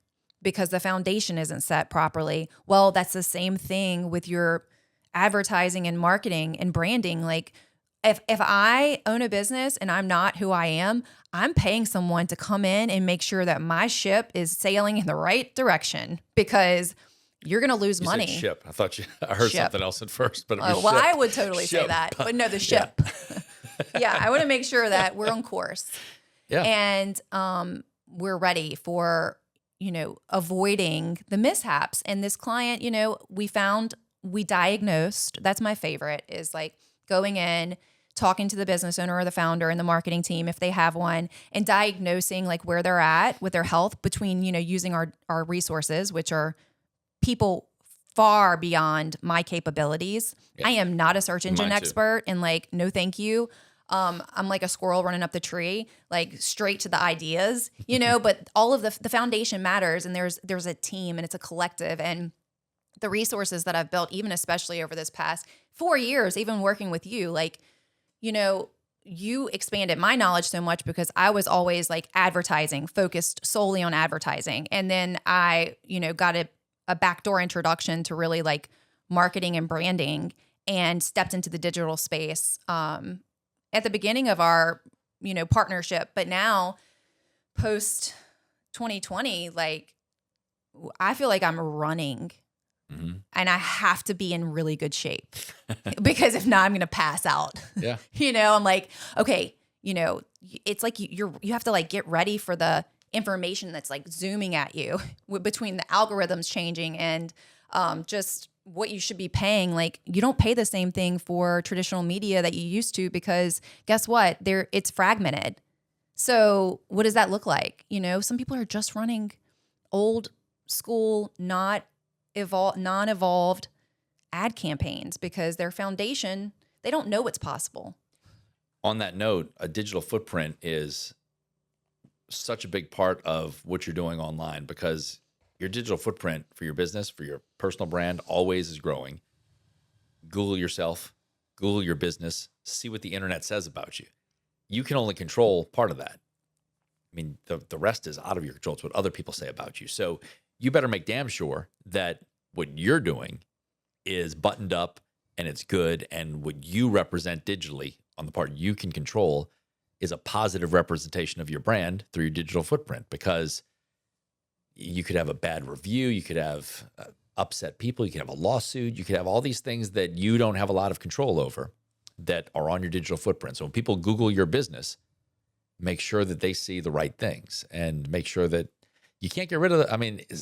because the foundation isn't set properly. Well, that's the same thing with your advertising and marketing and branding. Like if I own a business and I'm not who I am, I'm paying someone to come in and make sure that my ship is sailing in the right direction, because you're going to lose money. Said ship. I heard Ship. something else at first, but it was Well, ship. I would totally say Ship. that, but no, the ship. Yeah, I want to make sure that we're on course. Yeah. And we're ready for, avoiding the mishaps. And this client, we diagnosed, that's my favorite, is like going in, talking to the business owner or the founder and the marketing team, if they have one, and diagnosing like where they're at with their health between, using our resources, which are people far beyond my capabilities. Yeah. I am not a search engine Mine too. expert, and like, no, thank you. I'm like a squirrel running up the tree, like straight to the ideas, but all of the foundation matters, and there's a team and it's a collective, and the resources that I've built, even especially over this past 4 years, even working with you, like, you expanded my knowledge so much because I was always like advertising, focused solely on advertising. And then I, got a backdoor introduction to really like marketing and branding, and stepped into the digital space at the beginning of our, partnership. But now post 2020, like I feel like I'm running. Mm-hmm. And I have to be in really good shape because if not, I'm going to pass out. Yeah. I'm like, okay, it's like you have to like get ready for the information that's like zooming at you between the algorithms changing and just what you should be paying. Like you don't pay the same thing for traditional media that you used to, because guess what? It's fragmented. So what does that look like? Some people are just running old school, non-evolved ad campaigns because their foundation, they don't know what's possible. On that note, a digital footprint is such a big part of what you're doing online, because your digital footprint for your business, for your personal brand, always is growing. Google yourself, Google your business, see what the internet says about you. You can only control part of that. I mean, the rest is out of your control. It's what other people say about you. So you better make damn sure that what you're doing is buttoned up and it's good, and what you represent digitally on the part you can control is a positive representation of your brand through your digital footprint, because you could have a bad review, you could have upset people, you could have a lawsuit, you could have all these things that you don't have a lot of control over that are on your digital footprint. So when people Google your business, make sure that they see the right things, and make sure that you can't get rid of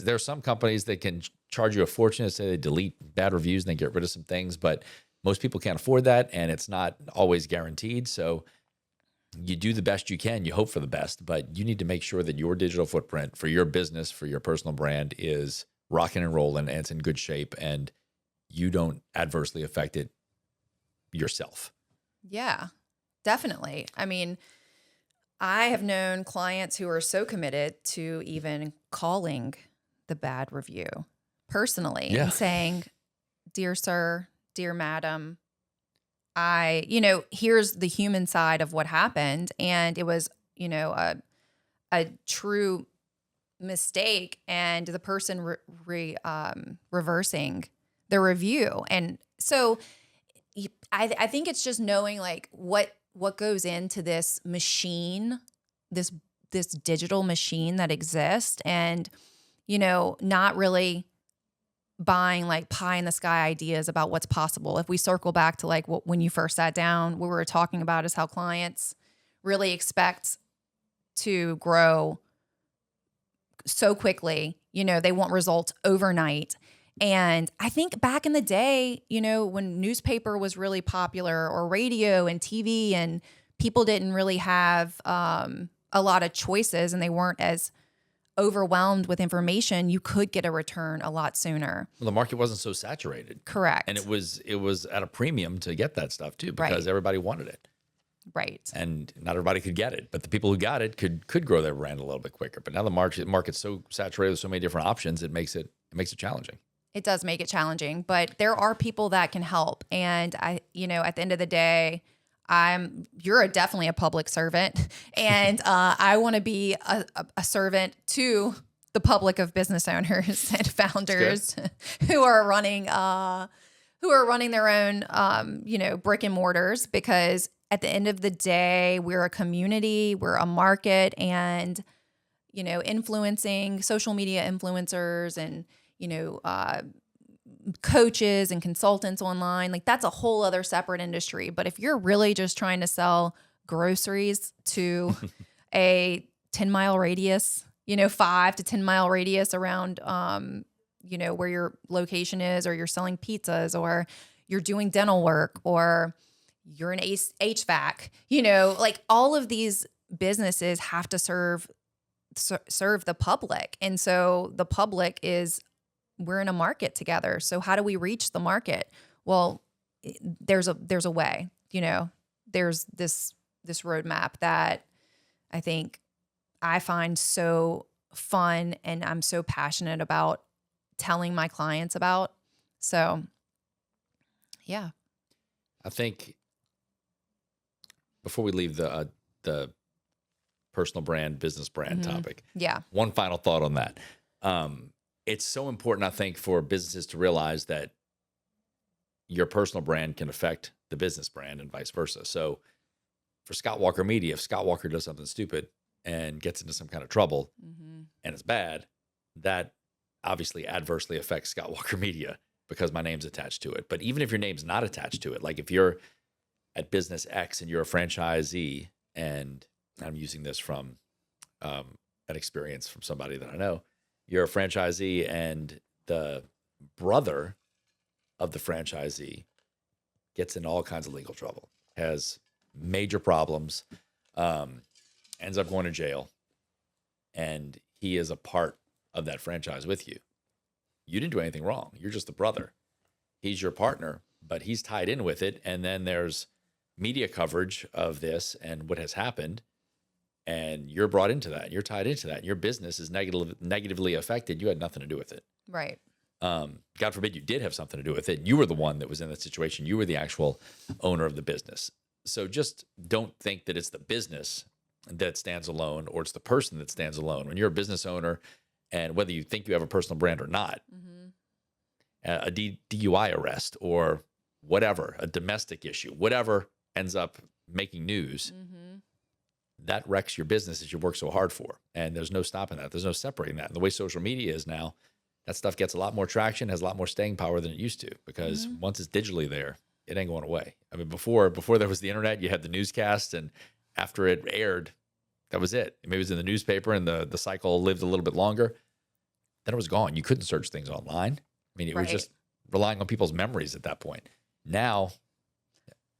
there are some companies that can charge you a fortune to say they delete bad reviews and they get rid of some things, but most people can't afford that, and it's not always guaranteed. So you do the best you can, you hope for the best, but you need to make sure that your digital footprint for your business, for your personal brand, is rocking and rolling and it's in good shape, and you don't adversely affect it yourself. Yeah, definitely. I have known clients who are so committed to even calling the bad review personally and saying, "Dear sir, dear madam, here's the human side of what happened. And it was, a true mistake." And the person reversing the review. And so I think it's just knowing like what goes into this machine, this digital machine that exists, and, not really buying like pie in the sky ideas about what's possible. If we circle back to like when you first sat down, what we were talking about is how clients really expect to grow so quickly. They want results overnight. And I think back in the day, when newspaper was really popular or radio and TV, and people didn't really have a lot of choices and they weren't as overwhelmed with information, you could get a return a lot sooner. Well, the market wasn't so saturated. Correct. And it was at a premium to get that stuff too, because everybody wanted it. Right. And not everybody could get it, but the people who got it could grow their brand a little bit quicker. But now the market's so saturated with so many different options, it makes it challenging. It does make it challenging, but there are people that can help. And at the end of the day, you're definitely a public servant, and I want to be a servant to the public of business owners and founders who are running their own, brick and mortars, because at the end of the day, we're a community, we're a market, and, influencing social media influencers and, coaches and consultants online, like that's a whole other separate industry. But if you're really just trying to sell groceries to a 10-mile radius, 5 to 10 mile radius around, where your location is, or you're selling pizzas, or you're doing dental work, or you're an HVAC, like all of these businesses have to serve the public. And so the public we're in a market together. So how do we reach the market? Well, there's a way, there's this roadmap that I think I find so fun and I'm so passionate about telling my clients about. So, yeah. I think before we leave the personal brand, business brand topic, one final thought on that. It's so important, I think, for businesses to realize that your personal brand can affect the business brand and vice versa. So for Scott Walker Media, if Scott Walker does something stupid and gets into some kind of trouble and it's bad, that obviously adversely affects Scott Walker Media because my name's attached to it. But even if your name's not attached to it, like if you're at Business X and you're a franchisee, and I'm using this from an experience from somebody that I know, you're a franchisee and the brother of the franchisee gets in all kinds of legal trouble, has major problems, ends up going to jail, and he is a part of that franchise with you. You didn't do anything wrong. You're just the brother. He's your partner, but he's tied in with it. And then there's media coverage of this and what has happened. And you're brought into that. You're tied into that. And your business is negatively affected. You had nothing to do with it. Right. God forbid you did have something to do with it. You were the one that was in that situation. You were the actual owner of the business. So just don't think that it's the business that stands alone or it's the person that stands alone. When you're a business owner, and whether you think you have a personal brand or not, a DUI arrest or whatever, a domestic issue, whatever ends up making news, that wrecks your business that you work so hard for. And there's no stopping that. There's no separating that. And the way social media is now, that stuff gets a lot more traction, has a lot more staying power than it used to, because once it's digitally there, it ain't going away. I mean, before there was the internet, you had the newscast, and after it aired, that was it. Maybe it was in the newspaper and the cycle lived a little bit longer. Then it was gone. You couldn't search things online. I mean, it was just relying on people's memories at that point. Now,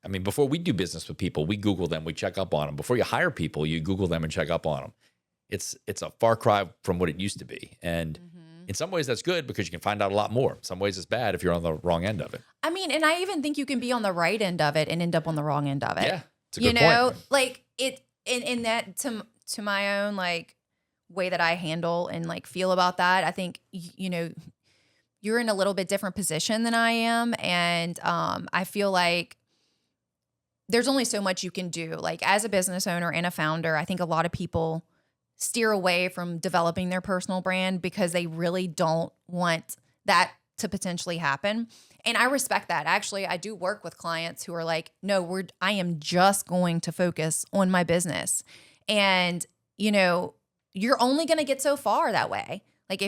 I mean, before we do business with people, we Google them, we check up on them. Before you hire people, you Google them and check up on them. It's a far cry from what it used to be. And in some ways that's good because you can find out a lot more. In some ways it's bad if you're on the wrong end of it. I mean, and I even think you can be on the right end of it and end up on the wrong end of it. Yeah, it's a good point. Like it in that to my own like way that I handle and like feel about that. I think you're in a little bit different position than I am, and I feel like there's only so much you can do. Like as a business owner and a founder, I think a lot of people steer away from developing their personal brand because they really don't want that to potentially happen. And I respect that. Actually, I do work with clients who are like, no, I am just going to focus on my business. And, you're only going to get so far that way. Like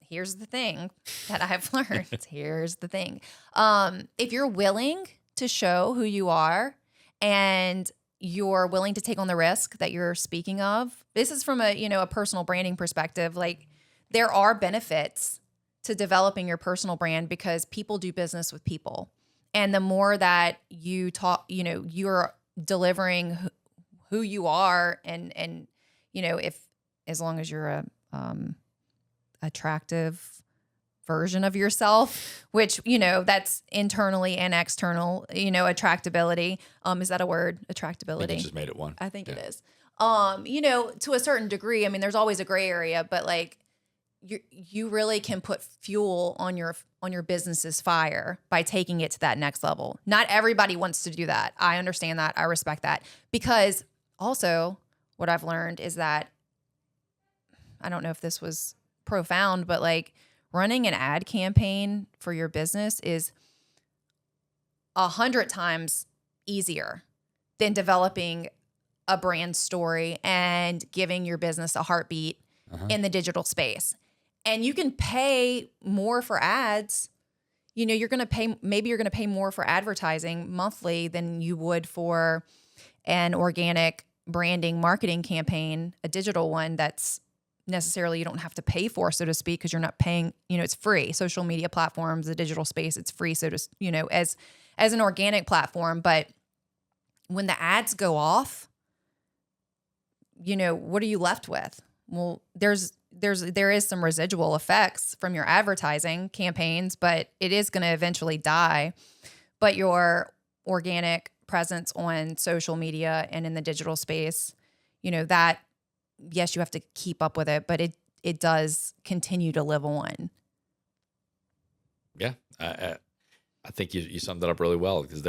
here's the thing that I've learned. Here's the thing. If you're willing to show who you are and you're willing to take on the risk that you're speaking of, this is from a personal branding perspective. Like there are benefits to developing your personal brand, because people do business with people. And the more that you talk, you're delivering who you are, and if, as long as you're a attractive version of yourself, which, that's internally and external, attractability. Is that a word? Attractability. I think you just made it one. I think it is. To a certain degree, I mean, there's always a gray area, but like you really can put fuel on your business's fire by taking it to that next level. Not everybody wants to do that. I understand that. I respect that. Because also what I've learned is that, I don't know if this was profound, but like running an ad campaign for your business is 100 times easier than developing a brand story and giving your business a heartbeat in the digital space. And you can pay more for ads. You're going to pay more for advertising monthly than you would for an organic branding marketing campaign, a digital one that's necessarily you don't have to pay for, so to speak, because you're not paying, it's free. Social media platforms, the digital space, it's free. So to, as an organic platform. But when the ads go off, what are you left with? Well, there is some residual effects from your advertising campaigns, but it is going to eventually die. But your organic presence on social media and in the digital space, that, yes, you have to keep up with it, but it does continue to live on. Yeah. I think you summed it up really well, because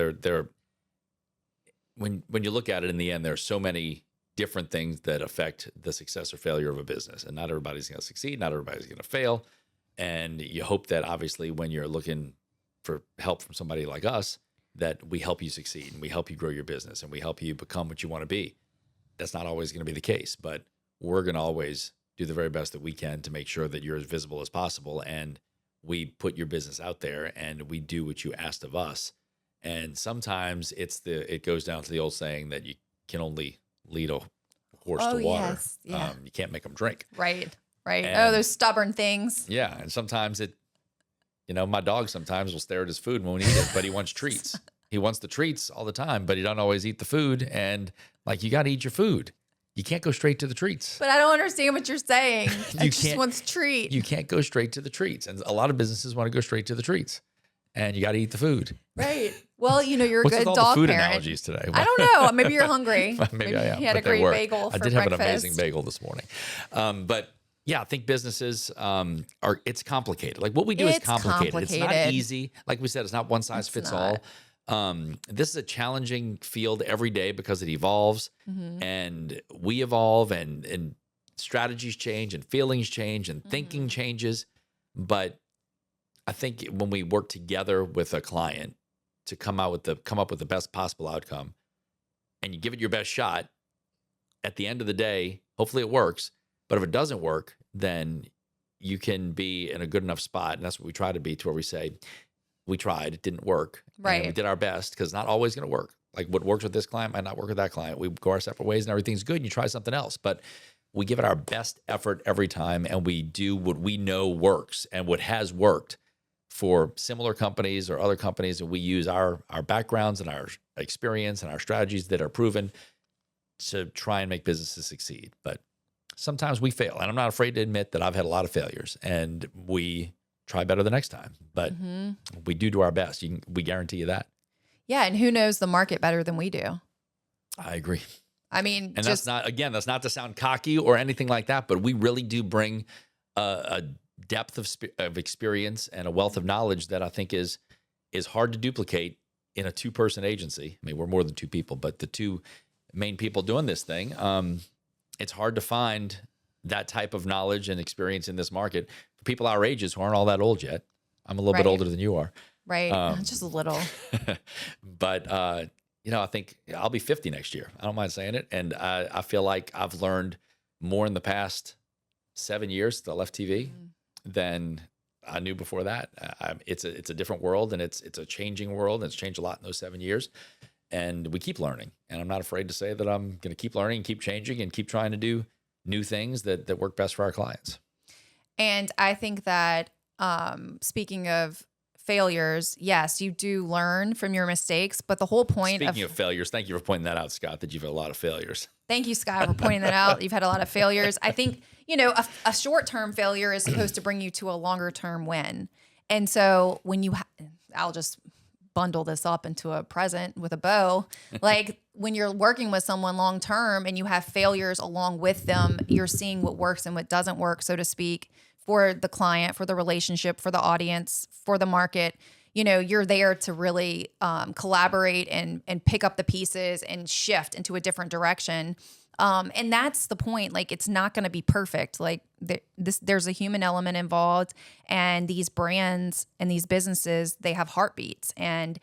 when you look at it in the end, there are so many different things that affect the success or failure of a business, and not everybody's going to succeed. Not everybody's going to fail. And you hope that obviously when you're looking for help from somebody like us, that we help you succeed and we help you grow your business and we help you become what you want to be. That's not always going to be the case, but we're going to always do the very best that we can to make sure that you're as visible as possible. And we put your business out there and we do what you asked of us. And sometimes it goes down to the old saying that you can only lead a horse to water. Yes. Yeah. You can't make them drink. Right. And, those stubborn things. Yeah. And sometimes my dog sometimes will stare at his food and won't eat it, but he wants treats. He wants the treats all the time, but he don't always eat the food. And like, you got to eat your food. You can't go straight to the treats. But I don't understand what you're saying. I just want treat. You can't go straight to the treats. And a lot of businesses want to go straight to the treats. And you got to eat the food. Right. Well, you're a What's good with all dog the food parent. analogies today? I don't know. Maybe you're hungry. Maybe I am. You had a great bagel for breakfast. I did have an amazing bagel this morning. But yeah, I think businesses it's complicated. Like what we do is complicated. It's not easy. Like we said, it's not one size fits all. This is a challenging field every day because it evolves and we evolve and strategies change and feelings change and thinking changes. But I think when we work together with a client to come up with the best possible outcome, and you give it your best shot, at the end of the day, hopefully it works. But if it doesn't work, then you can be in a good enough spot. And that's what we try to be, to where we say, we tried, it didn't work. Right. And we did our best, because it's not always going to work. Like what works with this client might not work with that client. We go our separate ways and everything's good and you try something else. But we give it our best effort every time, and we do what we know works and what has worked for similar companies or other companies. And we use our backgrounds and our experience and our strategies that are proven to try and make businesses succeed. But sometimes we fail. And I'm not afraid to admit that I've had a lot of failures, and we try better the next time. But we do our best. We guarantee you that. Yeah. And who knows the market better than we do? I agree. I mean, and that's not to sound cocky or anything like that, but we really do bring a depth of experience and a wealth of knowledge that I think is hard to duplicate in a two-person agency. I mean, we're more than two people, but the two main people doing this thing, it's hard to find that type of knowledge and experience in this market for people our ages who aren't all that old yet. I'm a little bit older than you are. Right. Just a little. But, I think I'll be 50 next year. I don't mind saying it. And I feel like I've learned more in the past 7 years that I left TV than I knew before that. It's a different world, and it's a changing world, and it's changed a lot in those 7 years. And we keep learning. And I'm not afraid to say that I'm going to keep learning, keep changing, and keep trying to do new things that work best for our clients. And I think that speaking of failures, yes, you do learn from your mistakes, but the whole point Speaking of failures, thank you for pointing that out, Scott, that you've had a lot of failures. Thank you, Scott, for pointing that out. You've had a lot of failures. I think, a short-term failure is supposed to bring you to a longer-term win. And so when I'll just bundle this up into a present with a bow. Like when you're working with someone long-term and you have failures along with them, you're seeing what works and what doesn't work, so to speak, for the client, for the relationship, for the audience, for the market. You're there to really collaborate and pick up the pieces and shift into a different direction. And that's the point. Like, it's not going to be perfect. Like there's a human element involved, and these brands and these businesses, they have heartbeats, and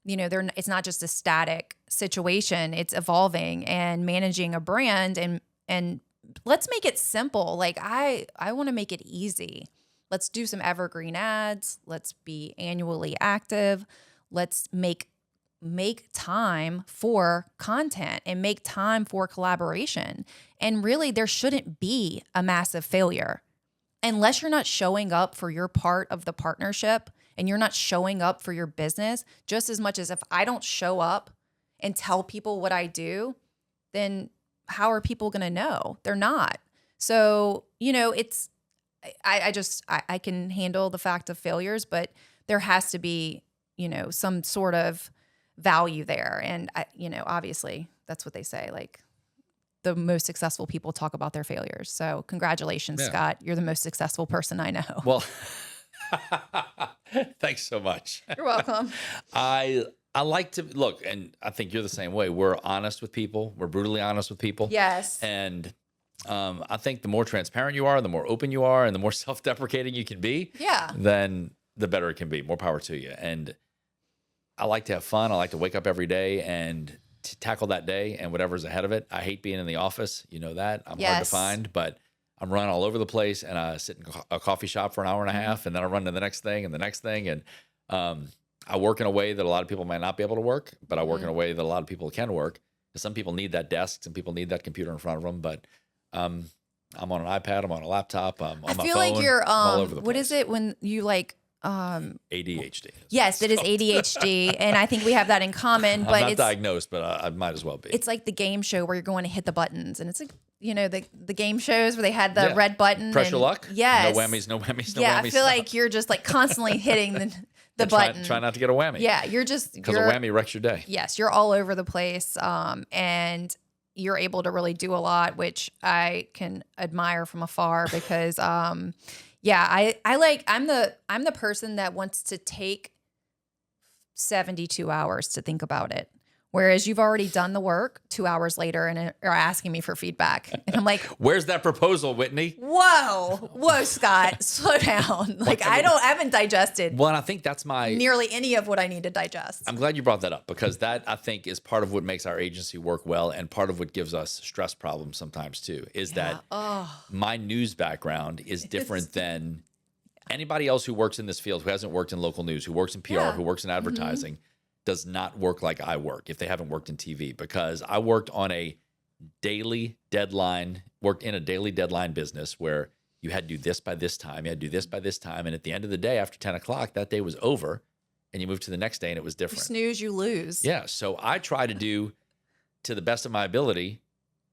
it's not just a static situation. It's evolving, and managing a brand and let's make it simple. Like I want to make it easy. Let's do some evergreen ads. Let's be annually active. Let's make time for content and make time for collaboration. And really, there shouldn't be a massive failure unless you're not showing up for your part of the partnership and you're not showing up for your business. Just as much as if I don't show up and tell people what I do, then how are people going to know? They're not. So, I can handle the fact of failures, but there has to be, some sort of value there. And obviously that's what they say. Like the most successful people talk about their failures. So congratulations, Scott. You're the most successful person I know. Well, thanks so much. You're welcome. I like to look, and I think you're the same way. We're honest with people. We're brutally honest with people. Yes. And I think the more transparent you are, the more open you are, and the more self-deprecating you can be, then the better it can be. More power to you. And I like to have fun. I like to wake up every day and to tackle that day and whatever's ahead of it. I hate being in the office. You know that. I'm hard to find, but I'm running all over the place, and I sit in a coffee shop for an hour and a half, and then I run to the next thing and the next thing. And I work in a way that a lot of people might not be able to work, but I work in a way that a lot of people can work. Some people need that desk, some people need that computer in front of them, but I'm on an iPad, I'm on a laptop, I'm on my phone. I feel like you're all over the place. What is it when you like ADHD. Yes, it is ADHD, and I think we have that in common. But I'm not diagnosed, but I might as well be. It's like the game show where you're going to hit the buttons, and it's like the game shows where they had the red button. Pressure luck. Yes. No whammies, no whammies, no whammies. Yeah, I feel like you're just like constantly hitting the button. Try not to get a whammy. Yeah, you're just because a whammy wrecks your day. Yes, you're all over the place, and you're able to really do a lot, which I can admire from afar because. Yeah, I'm the person that wants to take 72 hours to think about it. Whereas you've already done the work 2 hours later and are asking me for feedback. And I'm like, where's that proposal, Whitney? Whoa, Scott, slow down. Like I haven't digested. Well, and I think that's nearly any of what I need to digest. I'm glad you brought that up because that I think is part of what makes our agency work well and part of what gives us stress problems sometimes too, is that my news background is different than anybody else who works in this field, who hasn't worked in local news, who works in PR, who works in advertising. Does not work like I work if they haven't worked in TV, because I worked on a daily deadline, worked in a daily deadline business where you had to do this by this time, you had to do this by this time. And at the end of the day, after 10 o'clock, that day was over and you moved to the next day and it was different. You snooze, you lose. Yeah. So I try to do, to the best of my ability,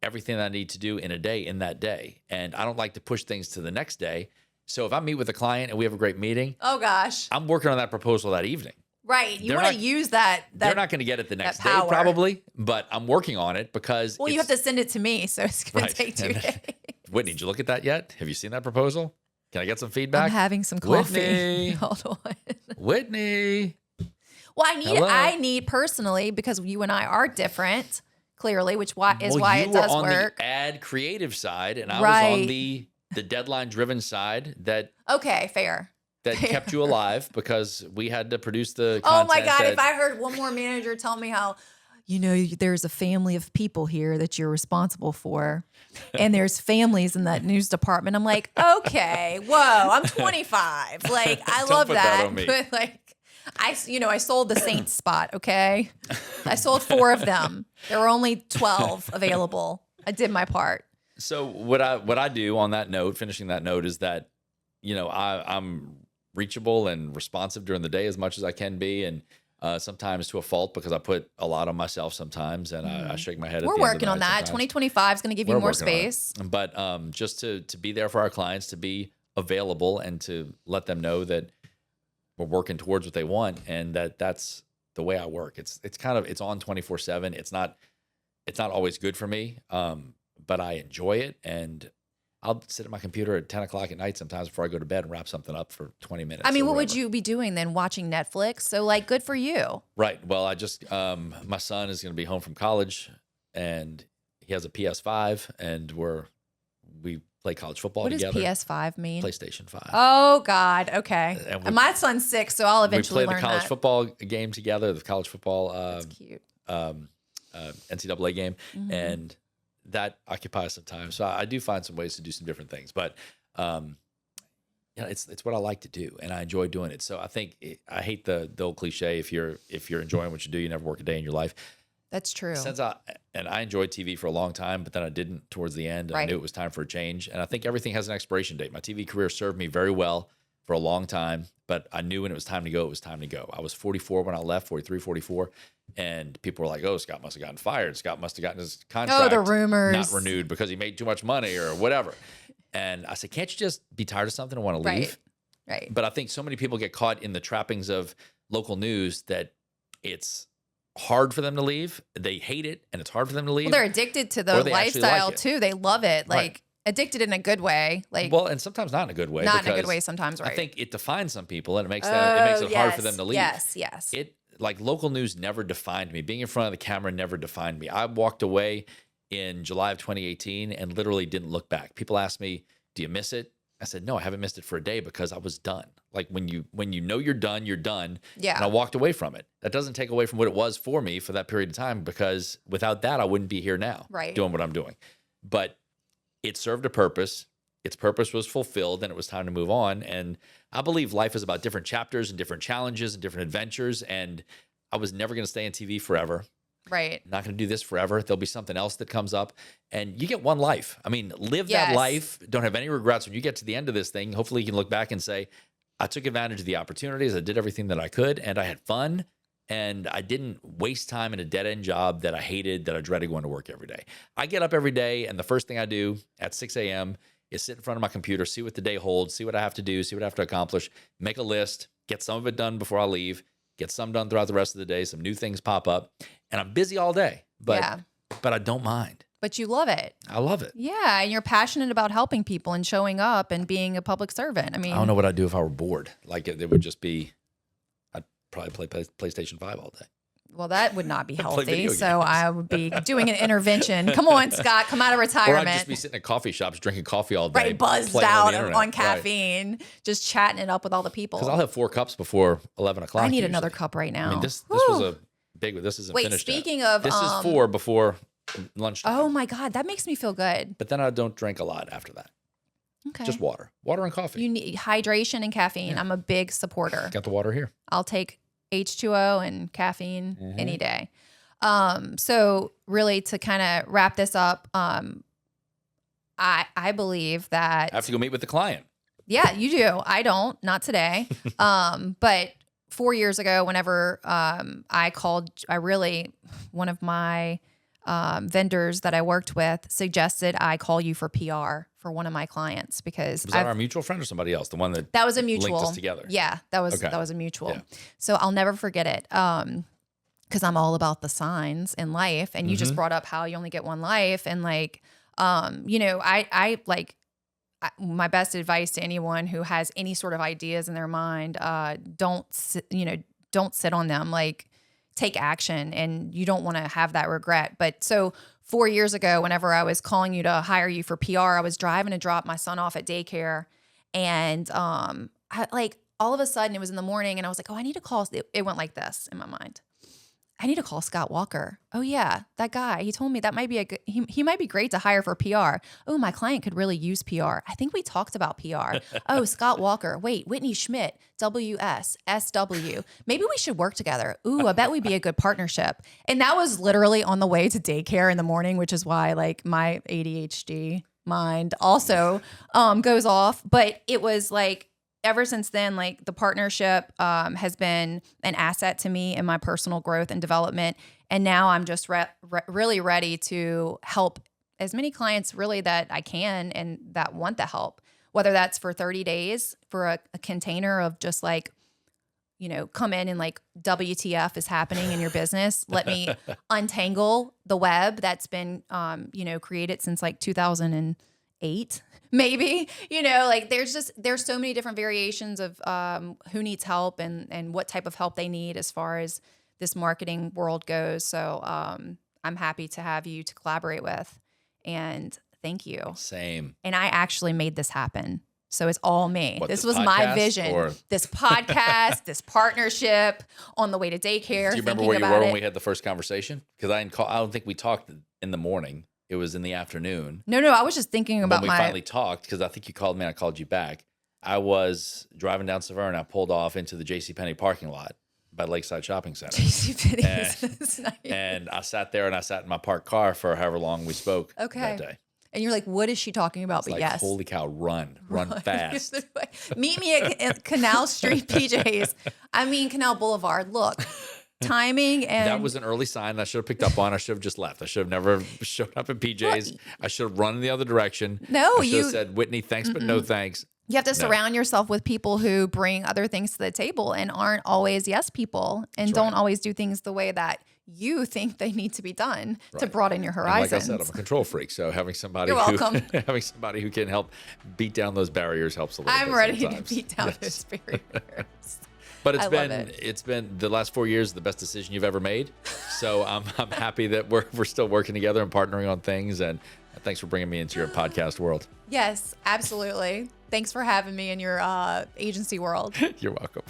everything that I need to do in a day in that day. And I don't like to push things to the next day. So if I meet with a client and we have a great meeting, oh gosh, I'm working on that proposal that evening. Right. You want to use that. They're not going to get it the next day probably, but I'm working on it because you have to send it to me, so it's going to take 2 days. Whitney, did you look at that yet? Have you seen that proposal? Can I get some feedback? I'm having some coffee. Whitney. Hold on. Whitney. Well, I need personally, because you and I are different, clearly, which is why it does work. You were on the ad creative side, and I was on the deadline-driven side that... Okay, fair. That kept you alive because we had to produce the content. Oh my God, if I heard one more manager tell me how, there's a family of people here that you're responsible for, and there's families in that news department. I'm like, okay, whoa, I'm 25. Like, I love that. But like, I sold the Saints spot, okay? I sold 4 of them. There were only 12 available. I did my part. So what I do on that note, finishing that note, is that, I'm reachable and responsive during the day as much as I can be. And sometimes to a fault because I put a lot on myself sometimes, and I shake my head. We're at the end working of on the night that. sometimes. 2025 is going to give you We're more working on it. space. But just to be there for our clients, to be available, and to let them know that we're working towards what they want, and that's the way I work. It's on 24/7. It's not always good for me, but I enjoy it, and I'll sit at my computer at 10 o'clock at night sometimes before I go to bed and wrap something up for 20 minutes. I mean, or what would whatever. you be doing then? Watching Netflix? So like, good for you. Right. Well, I just my son is going to be home from college, and he has a PS5, and we play college football What together. does PS5 mean? PlayStation 5. Oh God. Okay. And My son's 6, so I'll we eventually play learn the college that. football game together, the college football That's cute. NCAA game, Mhm. and that occupies some time. So I do find some ways to do some different things, but it's what I like to do, and I enjoy doing it. So I think I hate the old cliche: if you're enjoying what you do, you never work a day in your life. That's true. I enjoyed TV for a long time, but then I didn't towards the end. And I Right. knew it was time for a change, and I think everything has an expiration date. My TV career served me very well for a long time, but I knew when it was time to go, it was time to go. I was 44 when I left, 43, 44, and people were like, "Oh, Scott must have gotten fired. Scott must have gotten his contract Oh, the rumors. not renewed because he made too much money or whatever." And I said, "Can't you just be tired of something and want to leave?" Right. But I think so many people get caught in the trappings of local news that it's hard for them to leave. They hate it, and it's hard for them to leave. Well, they're addicted to the Or they actually lifestyle like it. too. They love it. Like Right. addicted in a good way. Like Well, and sometimes not in a good way. not in a good because way sometimes, right? I think it defines some people, and it makes it hard for them to leave. Yes. It like local news never defined me. Being in front of the camera never defined me. I walked away in July of 2018 and literally didn't look back. People asked me, "Do you miss it?" I said, "No, I haven't missed it for a day because I was done." Like when you know you're done, you're done. Yeah. And I walked away from it. That doesn't take away from what it was for me for that period of time, because without that, I wouldn't be here now Right. doing what I'm doing. But it served a purpose. Its purpose was fulfilled, and it was time to move on. And I believe life is about different chapters and different challenges and different adventures. And I was never going to stay in TV forever. Right. Not going to do this forever. There'll be something else that comes up, and you get one life. I mean, live that Yes. life. Don't have any regrets. When you get to the end of this thing, hopefully you can look back and say, I took advantage of the opportunities. I did everything that I could, and I had fun, and I didn't waste time in a dead end job that I hated, that I dreaded going to work every day. I get up every day, and the first thing I do at 6 a.m. is sit in front of my computer, see what the day holds, see what I have to do, see what I have to accomplish, make a list, get some of it done before I leave, get some done throughout the rest of the day. Some new things pop up, and I'm busy all day, but I don't mind. But you love it. I love it. Yeah. And you're passionate about helping people and showing up and being a public servant. I mean, I don't know what I'd do if I were bored. Like it would just be, I'd probably play PlayStation 5 all day. well, that would not be Play healthy. video So games. I would be doing an intervention. Come on, Scott, come out of Or retirement. I'd just be sitting at coffee shops drinking coffee all day. Right, buzzed playing out the internet. on caffeine, just chatting it up with all the people. Because I'll have 4 cups before 11 o'clock. I need usually. another cup right now. I mean, this was Whew. a big one. This isn't Wait, finished yet. speaking of, This is 4 before lunchtime. Oh my God, that makes me feel good. But then I don't drink a lot after that. Okay. Just water and coffee. You need hydration and caffeine. I'm a big supporter. Got the water here. I'll take H2O and caffeine Mm-hmm. any day. So really to kind of wrap this up, I believe that I have to go meet with the client. yeah, you do. I don't, not today. But 4 years ago, whenever one of my vendors that I worked with suggested I call you for PR for one of my clients because Was that our mutual friend or somebody else? The one that that was a mutual. linked us together. Yeah, that was Okay. a mutual. Yeah. So I'll never forget it. Because I'm all about the signs in life, and you just brought up how you only get one life, and like, my best advice to anyone who has any sort of ideas in their mind, don't sit on them. Like, take action, and you don't want to have that regret. But so 4 years ago, whenever I was calling you to hire you for PR, I was driving to drop my son off at daycare, and all of a sudden it was in the morning, and I was like, oh, I need to call. It went like this in my mind. I need to call Scott Walker. Oh yeah, that guy. He told me that might be he might be great to hire for PR. Oh, my client could really use PR. I think we talked about PR. Oh, Scott Walker. Wait, Whitni Schmidt, WS, SW. Maybe we should work together. Ooh, I bet we'd be a good partnership. And that was literally on the way to daycare in the morning, which is why like my ADHD mind also goes off. But it was like, ever since then, like the partnership has been an asset to me in my personal growth and development. And now I'm just really ready to help as many clients really that I can and that want the help, whether that's for 30 days for a container of just like, come in and like WTF is happening in your business. Let me untangle the web that's been, created since like 2008. Maybe, like there's so many different variations of who needs help and what type of help they need as far as this marketing world goes. So I'm happy to have you to collaborate with, and thank you. Same. And I actually made this happen. So it's all me. This was my vision. This podcast, this partnership on the way to daycare. Do you remember where you were when we had the first conversation? Because I don't think we talked in the morning. It was in the afternoon. No, I was just thinking about when we finally talked, because I think you called me and I called you back. I was driving down Severn. I pulled off into the JCPenney parking lot by Lakeside Shopping Center. JCPenney. Nice. And I sat there and I sat in my parked car for however long we spoke that day. And you're like, what is she talking about? But yes. Holy cow, run fast. Meet me at Canal Street PJs. I mean, Canal Boulevard. Look. Timing and that was an early sign I should have picked up on. I should have just left. I should have never showed up at PJ's. I should have run in the other direction. No, I should have said, Whitney, thanks, but no thanks. You have to surround yourself with people who bring other things to the table and aren't always yes people and don't always do things the way that you think they need to be done to broaden your horizons. And like I said, I'm a control freak, so having somebody who can help beat down those barriers helps a little bit. I'm ready to beat down those barriers. But it's been the last 4 years the best decision you've ever made. So I'm happy that we're still working together and partnering on things. And thanks for bringing me into your podcast world. Yes, absolutely. Thanks for having me in your agency world. You're welcome.